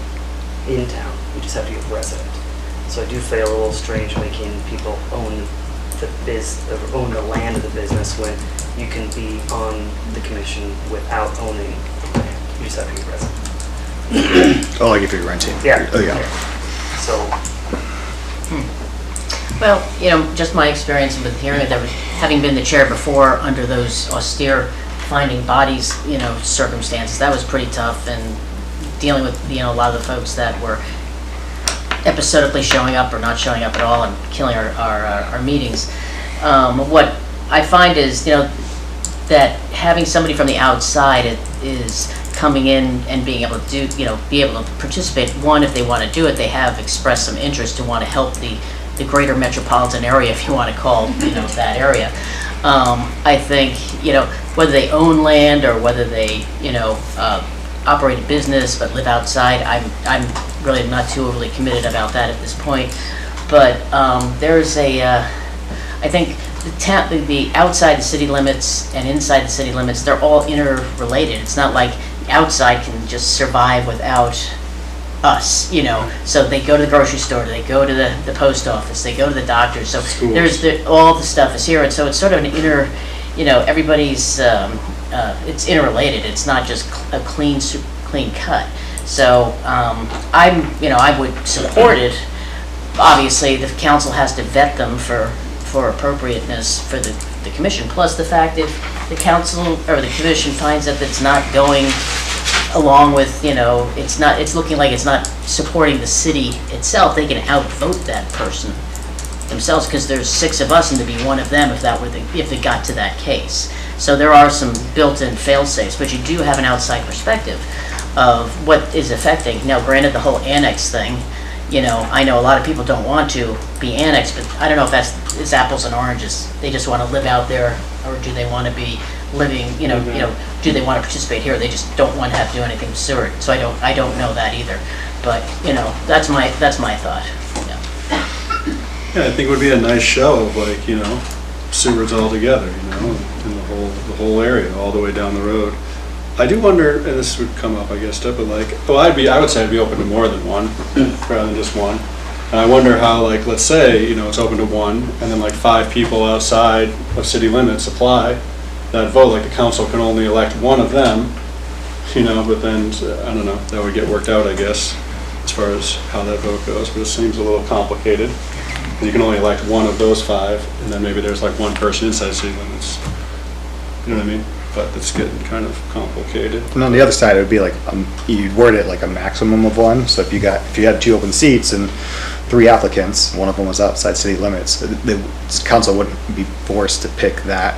in town. You just have to be a resident. So I do feel a little strange making people own the land of the business when you can be on the commission without owning the land. You just have to be a resident. Oh, like if you're renting? Yeah. Oh, yeah. So. Well, you know, just my experience with hearing it, having been the chair before under those austere finding bodies, you know, circumstances, that was pretty tough, and dealing with, you know, a lot of the folks that were episodically showing up or not showing up at all and killing our meetings. What I find is, you know, that having somebody from the outside is coming in and being able to do, you know, be able to participate. One, if they want to do it, they have expressed some interest to want to help the greater metropolitan area, if you want to call, you know, that area. I think, you know, whether they own land or whether they, you know, operate a business but live outside, I'm really not too overly committed about that at this point. But there's I think the outside the city limits and inside the city limits, they're all interrelated. It's not like outside can just survive without us, you know. So they go to the grocery store, they go to the post office, they go to the doctor. So Schools. there's all the stuff is here, and so it's sort of an you know, everybody's it's interrelated. It's not just a clean cut. So you know, I would support it. Obviously, the council has to vet them for appropriateness for the commission. Plus the fact that the council or the commission finds that it's not going along with, you know, it's looking like it's not supporting the city itself, they can outvote that person themselves, because there's 6 of us and to be one of them if it got to that case. So there are some built-in fail-safes, but you do have an outside perspective of what is affecting. Now, granted, the whole annex thing, you know, I know a lot of people don't want to be annexed, but I don't know if it's apples and oranges. They just want to live out there, or do they want to be living, you know, do they want to participate here? Or they just don't want to have to do anything with Seward. So I don't know that either. But, you know, that's my thought. Yeah, I think it would be a nice show of, like, you know, Seward's all together, you know, in the whole area, all the way down the road. I do wonder, and this would come up, I guess, but like, well, I would say I'd be open to more than one, rather than just one. And I wonder how, like, let's say, you know, it's open to one, and then like 5 people outside of city limits apply that vote. Like, the council can only elect one of them, you know, but then, I don't know, that would get worked out, I guess, as far as how that vote goes, but it seems a little complicated. You can only elect one of those 5, and then maybe there's like one person inside city limits. You know what I mean? But it's getting kind of complicated. And on the other side, it would be like, you'd word it like a maximum of 1. So if you had 2 open seats and 3 applicants, one of them was outside city limits, the council wouldn't be forced to pick that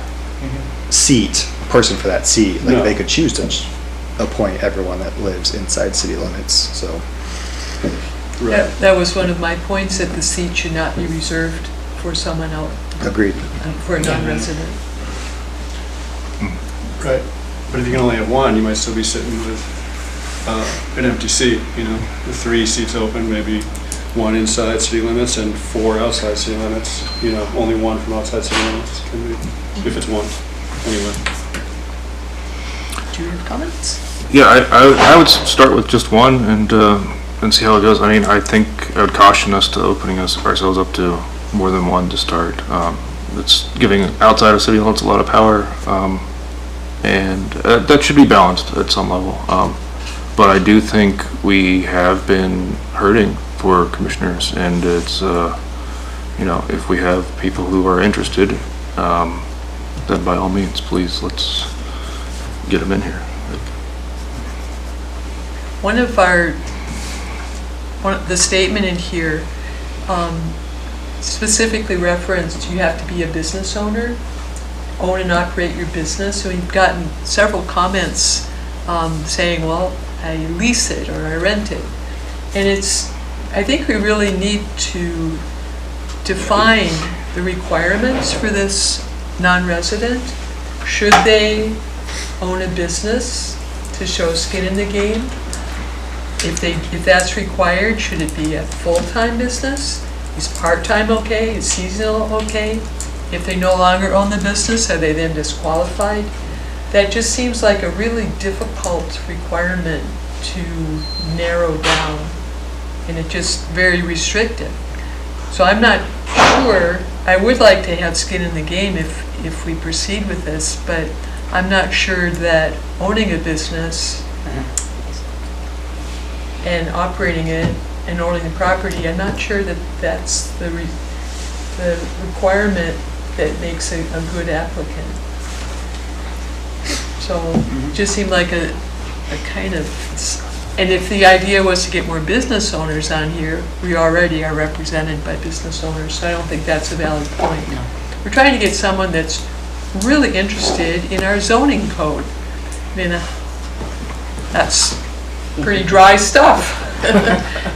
person for that seat. Like, they could choose to appoint everyone that lives inside city limits, so. Right. That was one of my points, that the seat should not be reserved for someone else. Agreed. For a non-resident. Right, but if you can only have 1, you might still be sitting with an empty seat, you know, with 3 seats open, maybe 1 inside city limits and 4 outside city limits, you know, only 1 from outside city limits can be, if it's 1, anyway. Do you have comments? Yeah, I would start with just 1 and see how it goes. I mean, I think I would caution us to opening ourselves up to more than 1 to start. It's giving outside of city limits a lot of power. And that should be balanced at some level. But I do think we have been hurting for commissioners, and it's, you know, if we have people who are interested, then by all means, please, let's get them in here. The statement in here specifically referenced you have to be a business owner, own and operate your business. So we've gotten several comments saying, well, I lease it or I rent it. And I think we really need to define the requirements for this non-resident. Should they own a business to show skin in the game? If that's required, should it be a full-time business? Is part-time okay? Is seasonal okay? If they no longer own the business, are they then disqualified? That just seems like a really difficult requirement to narrow down, and it's just very restrictive. So I'm not sure, I would like to have skin in the game if we proceed with this, but I'm not sure that owning a business and operating it and owning the property, I'm not sure that that's the requirement that makes a good applicant. So it just seemed like a kind of, and if the idea was to get more business owners on here, we already are represented by business owners, so I don't think that's a valid point. We're trying to get someone that's really interested in our zoning code. I mean, that's pretty dry stuff.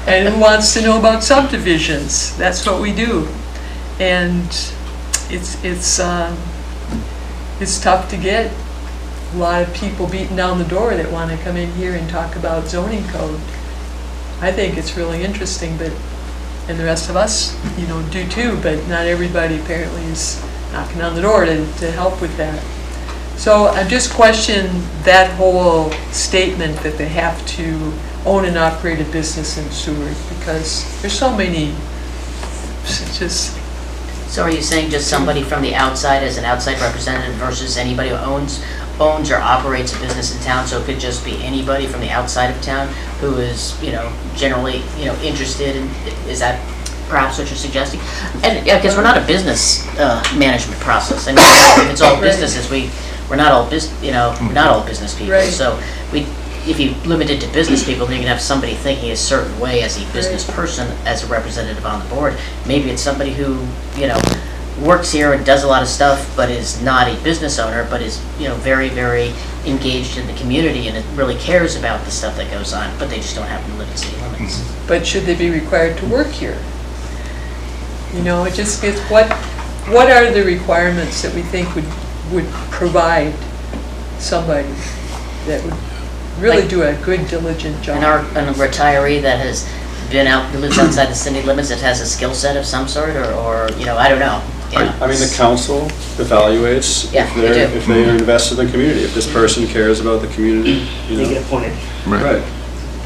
And who wants to know about subdivisions? That's what we do. And it's tough to get a lot of people beating down the door that want to come in here and talk about zoning code. I think it's really interesting, and the rest of us, do too, but not everybody apparently is knocking on the door to help with that. So I just question that whole statement that they have to own and operate a business in Seward, because there's so many, So are you saying just somebody from the outside as an outside representative versus anybody who owns or operates a business in town? So it could just be anybody from the outside of town who is, generally, interested in, is that perhaps what you're suggesting? And yeah, because we're not a business management process. I mean, if it's all businesses, we're not all business people. Right. So if you limit it to business people, then you can have somebody thinking a certain way as a business person, as a representative on the board. Maybe it's somebody who, works here and does a lot of stuff, but is not a business owner, but is, very, very engaged in the community and it really cares about the stuff that goes on, but they just don't happen to live in city limits. but should they be required to work here? It just gets, what are the requirements that we think would provide somebody that would really do a good, diligent job? And a retiree that has been out, lives outside the city limits, that has a skill set of some sort, or I don't know. I mean, the council evaluates Yeah, they do. if they are invested in the community, if this person cares about the community, They get appointed. Right.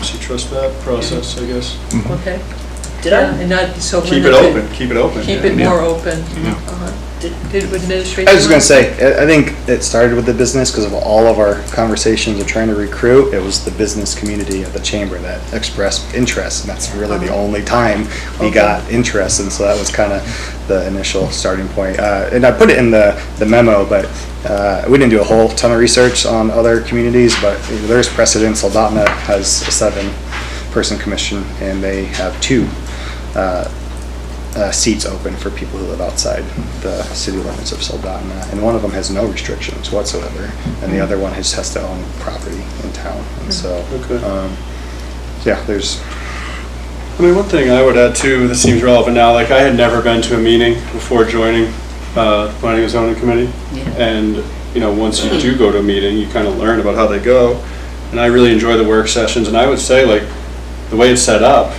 So you trust that process, I guess. Okay. Did I? And not so Keep it limited. open, keep it open. Keep yeah. it more open. Yeah. Did administration? I was going to say, I think it started with the business because of all of our conversations of trying to recruit. It was the business community of the chamber that expressed interest, and that's really the only time we got interest, and so that was kind of the initial starting point. And I put it in the memo, but we didn't do a whole ton of research on other communities, but there's precedent. Soldotna has a 7-person commission, and they have 2 seats open for people who live outside the city limits of Soldotna, and one of them has no restrictions whatsoever, and the other one just has to own property in town. And so, yeah, there's. I mean, one thing I would add too that seems relevant now, like I had never been to a meeting before joining planning and zoning committee, and once you do go to a meeting, you kind of learn about how they go, and I really enjoy the work sessions, and I would say like the way it's set up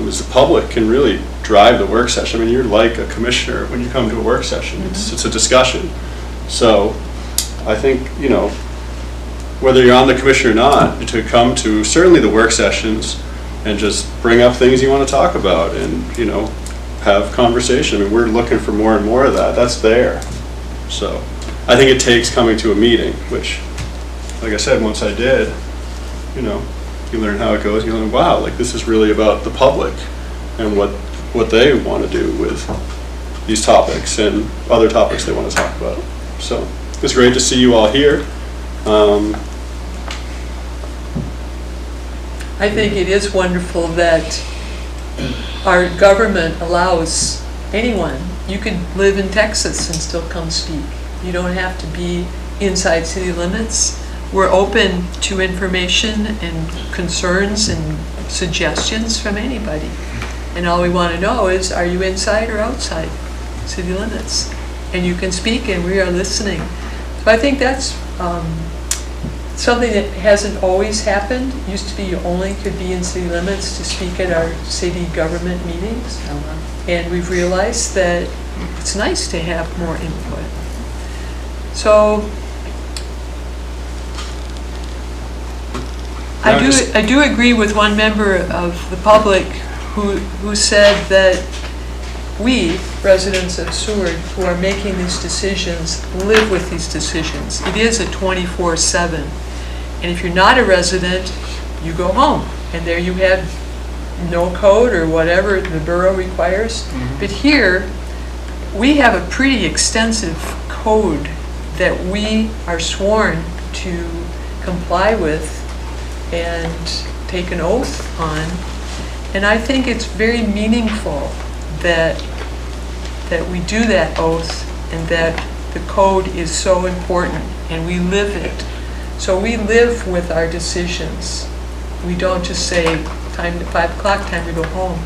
is the public can really drive the work session. I mean, you're like a commissioner when you come to a work session. It's a discussion. So I think, whether you're on the commission or not, to come to certainly the work sessions and just bring up things you want to talk about and, have conversation. I mean, we're looking for more and more of that. That's there. So I think it takes coming to a meeting, which, like I said, once I did, you learn how it goes. You learn, wow, like this is really about the public and what they want to do with these topics and other topics they want to talk about. So it's great to see you all here. I think it is wonderful that our government allows anyone, you could live in Texas and still come speak. You don't have to be inside city limits. We're open to information and concerns and suggestions from anybody. And all we want to know is, are you inside or outside city limits? And you can speak and we are listening. So I think that's something that hasn't always happened. It used to be you only could be in city limits to speak at our city government meetings. And we've realized that it's nice to have more input. So I do agree with one member of the public who said that we, residents of Seward, who are making these decisions, live with these decisions. It is a 24/7. And if you're not a resident, you go home. And there you have no code or whatever the borough requires. But here, we have a pretty extensive code that we are sworn to comply with and take an oath on. And I think it's very meaningful that we do that oath and that the code is so important and we live it. So we live with our decisions. We don't just say, time to 5 o'clock, time to go home.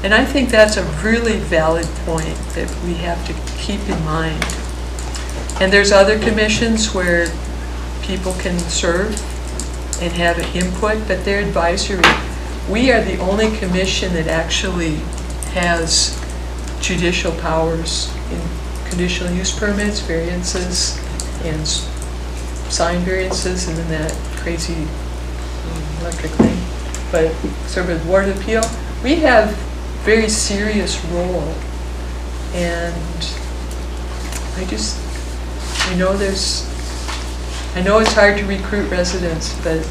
And I think that's a really valid point that we have to keep in mind. And there's other commissions where people can serve and have input, but they're advisory. We are the only commission that actually has judicial powers in conditional use permits, variances, and sign variances, and then that crazy electric thing. But sort of Board of Appeal, we have very serious role. And I know it's hard to recruit residents, but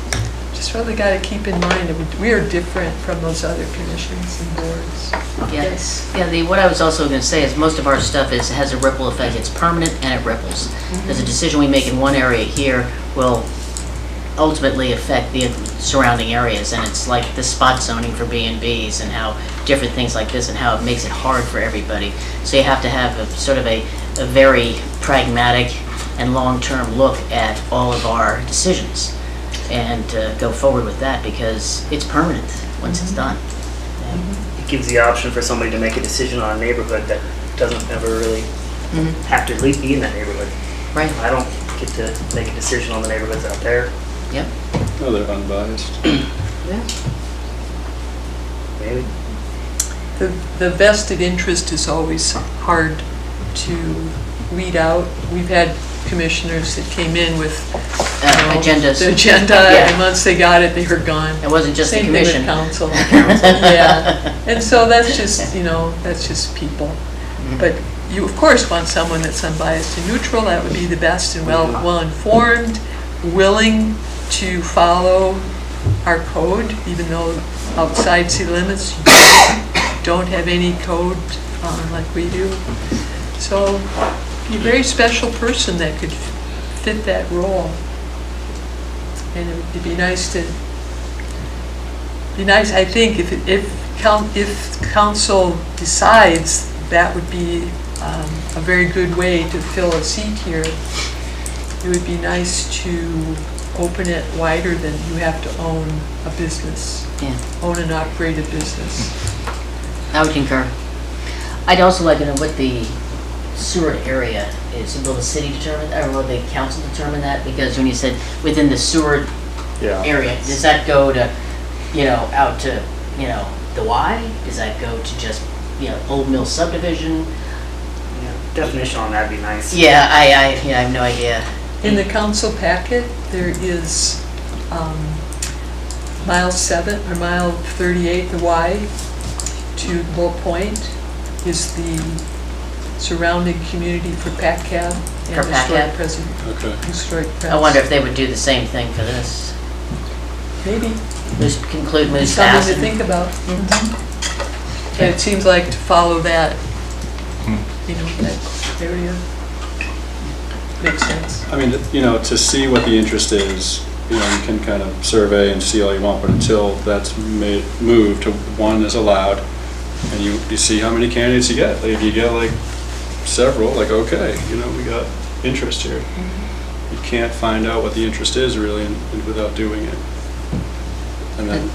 just really got to keep in mind that we are different from those other commissions and boards. Yes. Yeah, what I was also going to say is most of our stuff has a ripple effect. It's permanent and it ripples. Because a decision we make in one area here will ultimately affect the surrounding areas, and it's like the spot zoning for B&Bs and how different things like this and how it makes it hard for everybody. So you have to have a sort of a very pragmatic and long-term look at all of our decisions and go forward with that because it's permanent once it's done. It gives the option for somebody to make a decision on a neighborhood that doesn't ever really have to be in that neighborhood. Right. I don't get to make a decision on the neighborhoods out there. Yep. No, they're unbiased. Yeah. Maybe. The vested interest is always hard to weed out. We've had commissioners that came in with agendas. The agenda, Yeah. and once they got it, they were gone. It wasn't just Same the commission. thing with council. Yeah, and so that's just, that's just people. But you, of course, want someone that's unbiased and neutral. That would be the best and well-informed, willing to follow our code, even though outside city limits you don't have any code like we do. So, be a very special person that could fit that role. And it would be nice, I think, if council decides that would be a very good way to fill a seat here. It would be nice to open it wider than you have to own a business, own and operate a business. I would concur. I'd also like to know what the Seward area is. Will the city determine that, or will the council determine that? Because when you said within the Seward area, does that go to, out to, the Y? Does that go to just, Old Mill subdivision? Definition on that'd be nice. Yeah, I have no idea. In the council packet, there is mile 7 or mile 38, the Y to Bull Point is the surrounding community for PACCAB and historic preservation. I wonder if they would do the same thing for this. Maybe. Moose Something Pass. to think about. And it seems like to follow that, that area. makes sense. I mean, you know, to see what the interest is, you know, you can kind of survey and see all you want, but until that's moved to one is allowed, and you see how many candidates you get. Like, if you get like several, like, okay, you know, we got interest here. You can't find out what the interest is really without doing it. And then,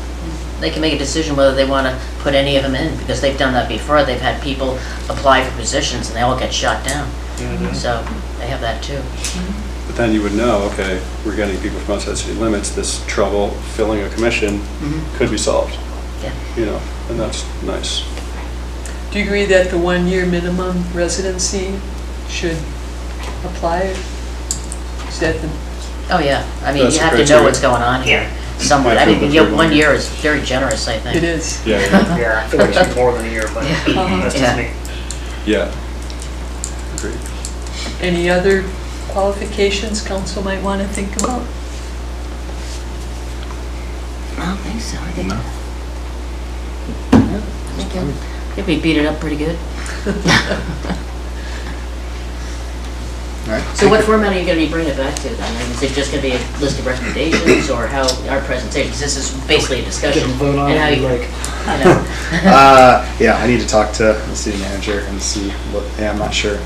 They can make a decision whether they want to put any of them in, because they've done that before. They've had people apply for positions and they all get shot down. So they have that too. but then you would know, okay, we're getting people from outside city limits, this trouble filling a commission could be solved. Yeah. You know, and that's nice. Do you agree that the 1-year minimum residency should apply? Is that the, Oh, yeah. I mean, That's you have to criteria. know what's going on here somewhat. Yeah, I mean, for the yeah, third 1 one. year is very generous, I think. it is? Yeah, yeah, Yeah, I feel like it should be more than a year, but that's Yeah. just me. yeah. Agreed. Any other qualifications council might want to think about? I don't think so. I think, No. I think we beat it up pretty good. All right. So what format are you going to be bringing it back to then? I mean, is it just going to be a list of recommendations, or how our presentation? Because this is basically a discussion. Vote on and how it, you, like, you know. Yeah, I need to talk to the city manager and see what, yeah, I'm not sure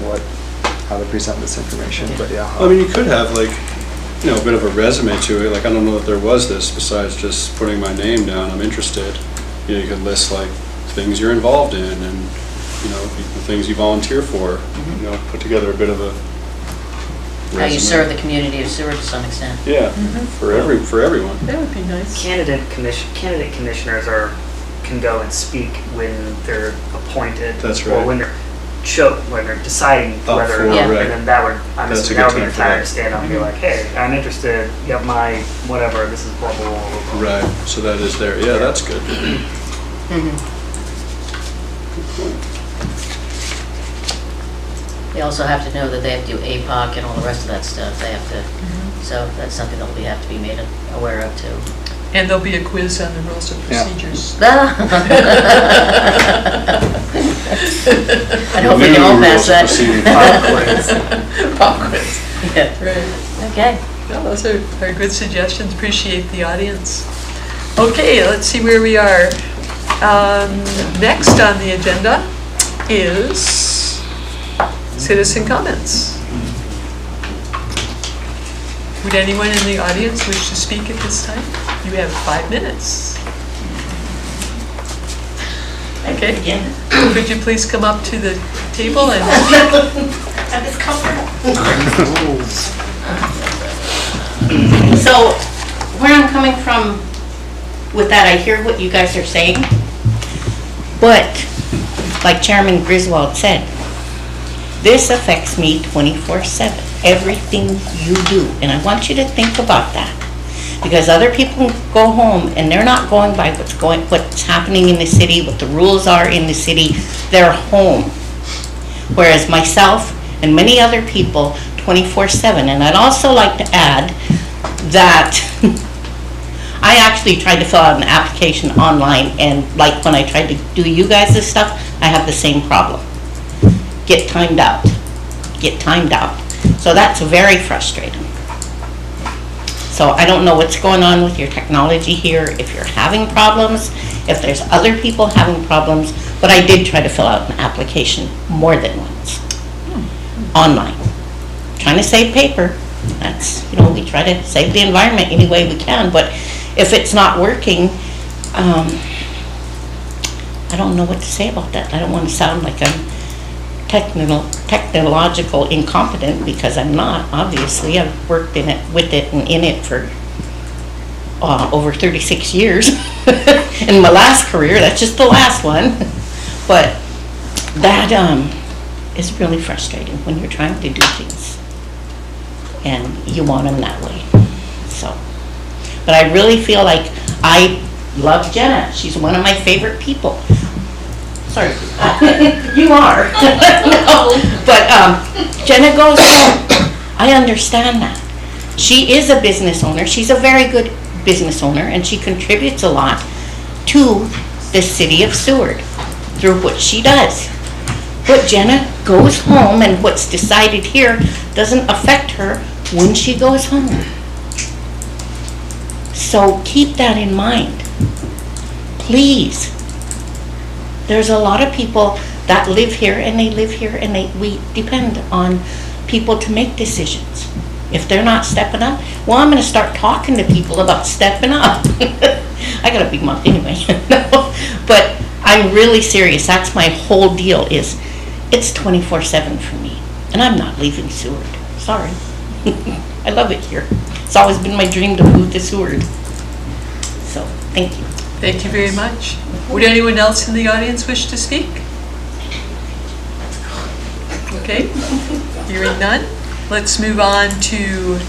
how to present this information, but yeah. I mean, you could have like, you know, a bit of a resume to it. Like, I don't know that there was this besides just putting my name down. I'm interested. You know, you could list like things you're involved in, and you know, the things you volunteer for. You know, put together a bit of a How you resume. serve the community of Seward to some extent. Yeah, for everyone. That would be nice. Candidate commissioners can go and speak when they're appointed. That's Or right. when they're deciding Up whether, for, Yeah. right. and then that would, That's a that would good be time the for time that. to stand up and be like, hey, I'm interested, you have my, whatever, this is blah, blah, blah, blah, blah. Right. So that is there. Yeah, that's good. They also have to know that they have to do APOC and all the rest of that stuff. They have to, so that's something that we have to be made aware of too. And there'll be a quiz on the rules of Yeah. procedures. I hope we can all pass that. Pop quiz. Yeah. Right. Okay. Well, those are good suggestions. Appreciate the audience. Okay, let's see where we are. Next on the agenda is citizen comments. Would anyone in the audience wish to speak at this time? You have 5 minutes. Okay. Could you please come up to the table and So, where I'm coming from with that, I hear what you guys are saying, but, like Chairman Griswold said, this affects me 24/7, everything you do, and I want you to think about that. Because other people go home and they're not going by what's happening in the city, what the rules are in the city, they're home. Whereas myself and many other people, 24/7, and I'd also like to add that I actually tried to fill out an application online, and like when I tried to do you guys this stuff, I have the same problem. Get timed out. So that's very frustrating. So I don't know what's going on with your technology here, if you're having problems, if there's other people having problems, but I did try to fill out an application more than once, online. Trying to save paper, that's, we try to save the environment any way we can, but if it's not working, I don't know what to say about that. I don't want to sound like I'm technological incompetent, because I'm not, obviously. I've worked in it, with it, and in it for over 36 years. In my last career, that's just the last one. But that is really frustrating when you're trying to do things and you want them that way. So, but I really feel like I love Jenna. She's one of my favorite people. Sorry, you are. No, but Jenna goes home. I understand that. She is a business owner. She's a very good business owner, and she contributes a lot to the city of Seward through what she does. But Jenna goes home, and what's decided here doesn't affect her when she goes home. So keep that in mind. Please. There's a lot of people that live here and they live here and we depend on people to make decisions. If they're not stepping up, well, I'm gonna start talking to people about stepping up. I got a big mouth anyway. No, but I'm really serious. That's my whole deal is it's 24/7 for me. And I'm not leaving Seward. Sorry. I love it here. It's always been my dream to move to Seward. So, thank you. Thank you very much. Would anyone else in the audience wish to speak? Okay, hearing none. Let's move on to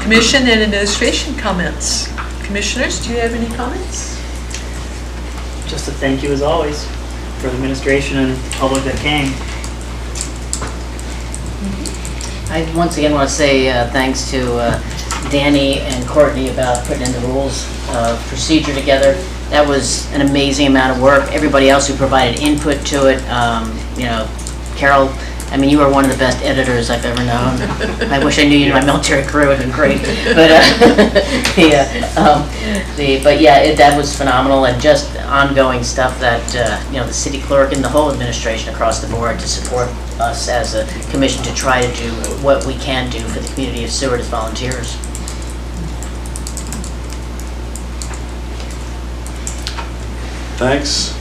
commission and administration comments. Commissioners, do you have any comments? Just a thank you as always for the administration and the public that came. I once again want to say thanks to Danny and Courtney about putting in the rules of procedure together. That was an amazing amount of work. Everybody else who provided input to it, you know, Carol, I mean, you are one of the best editors I've ever known. I wish I knew you in my military career, it would have been great. But but yeah, that was phenomenal, and just ongoing stuff that you know, the city clerk and the whole administration across the board to support us as a commission to try to do what we can do for the community of Seward as volunteers. Thanks.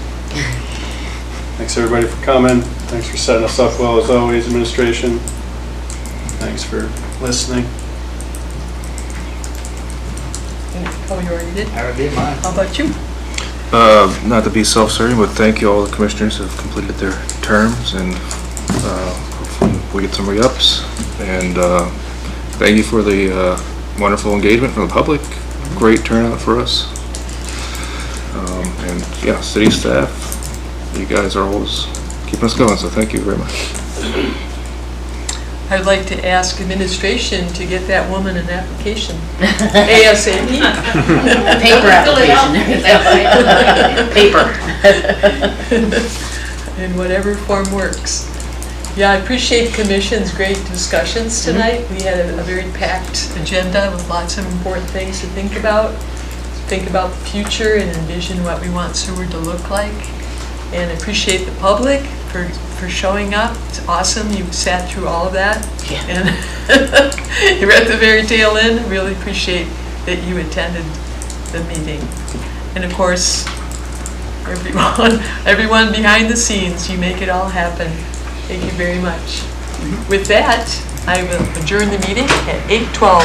Thanks everybody for coming. Thanks for setting us up well as always, administration. Thanks for listening. Oh, you already did? I already did mine. How about you? Not to be self-serving, but thank you all the commissioners who have completed their terms, and hopefully we get some re-ups. And thank you for the wonderful engagement from the public. Great turnout for us. And yeah, city staff, you guys are always keeping us going, so thank you very much. I'd like to ask administration to get that woman an application. ASAP. Paper application. Paper. In whatever form works. Yeah, I appreciate the commission's great discussions tonight. We had a very packed agenda with lots of important things to think about the future and envision what we want Seward to look like. And I appreciate the public for showing up. It's awesome you sat through all of that. Yeah. And you're at the very tail end. Really appreciate that you attended the meeting. And of course, everyone behind the scenes, you make it all happen. Thank you very much. With that, I will adjourn the meeting at 8:12.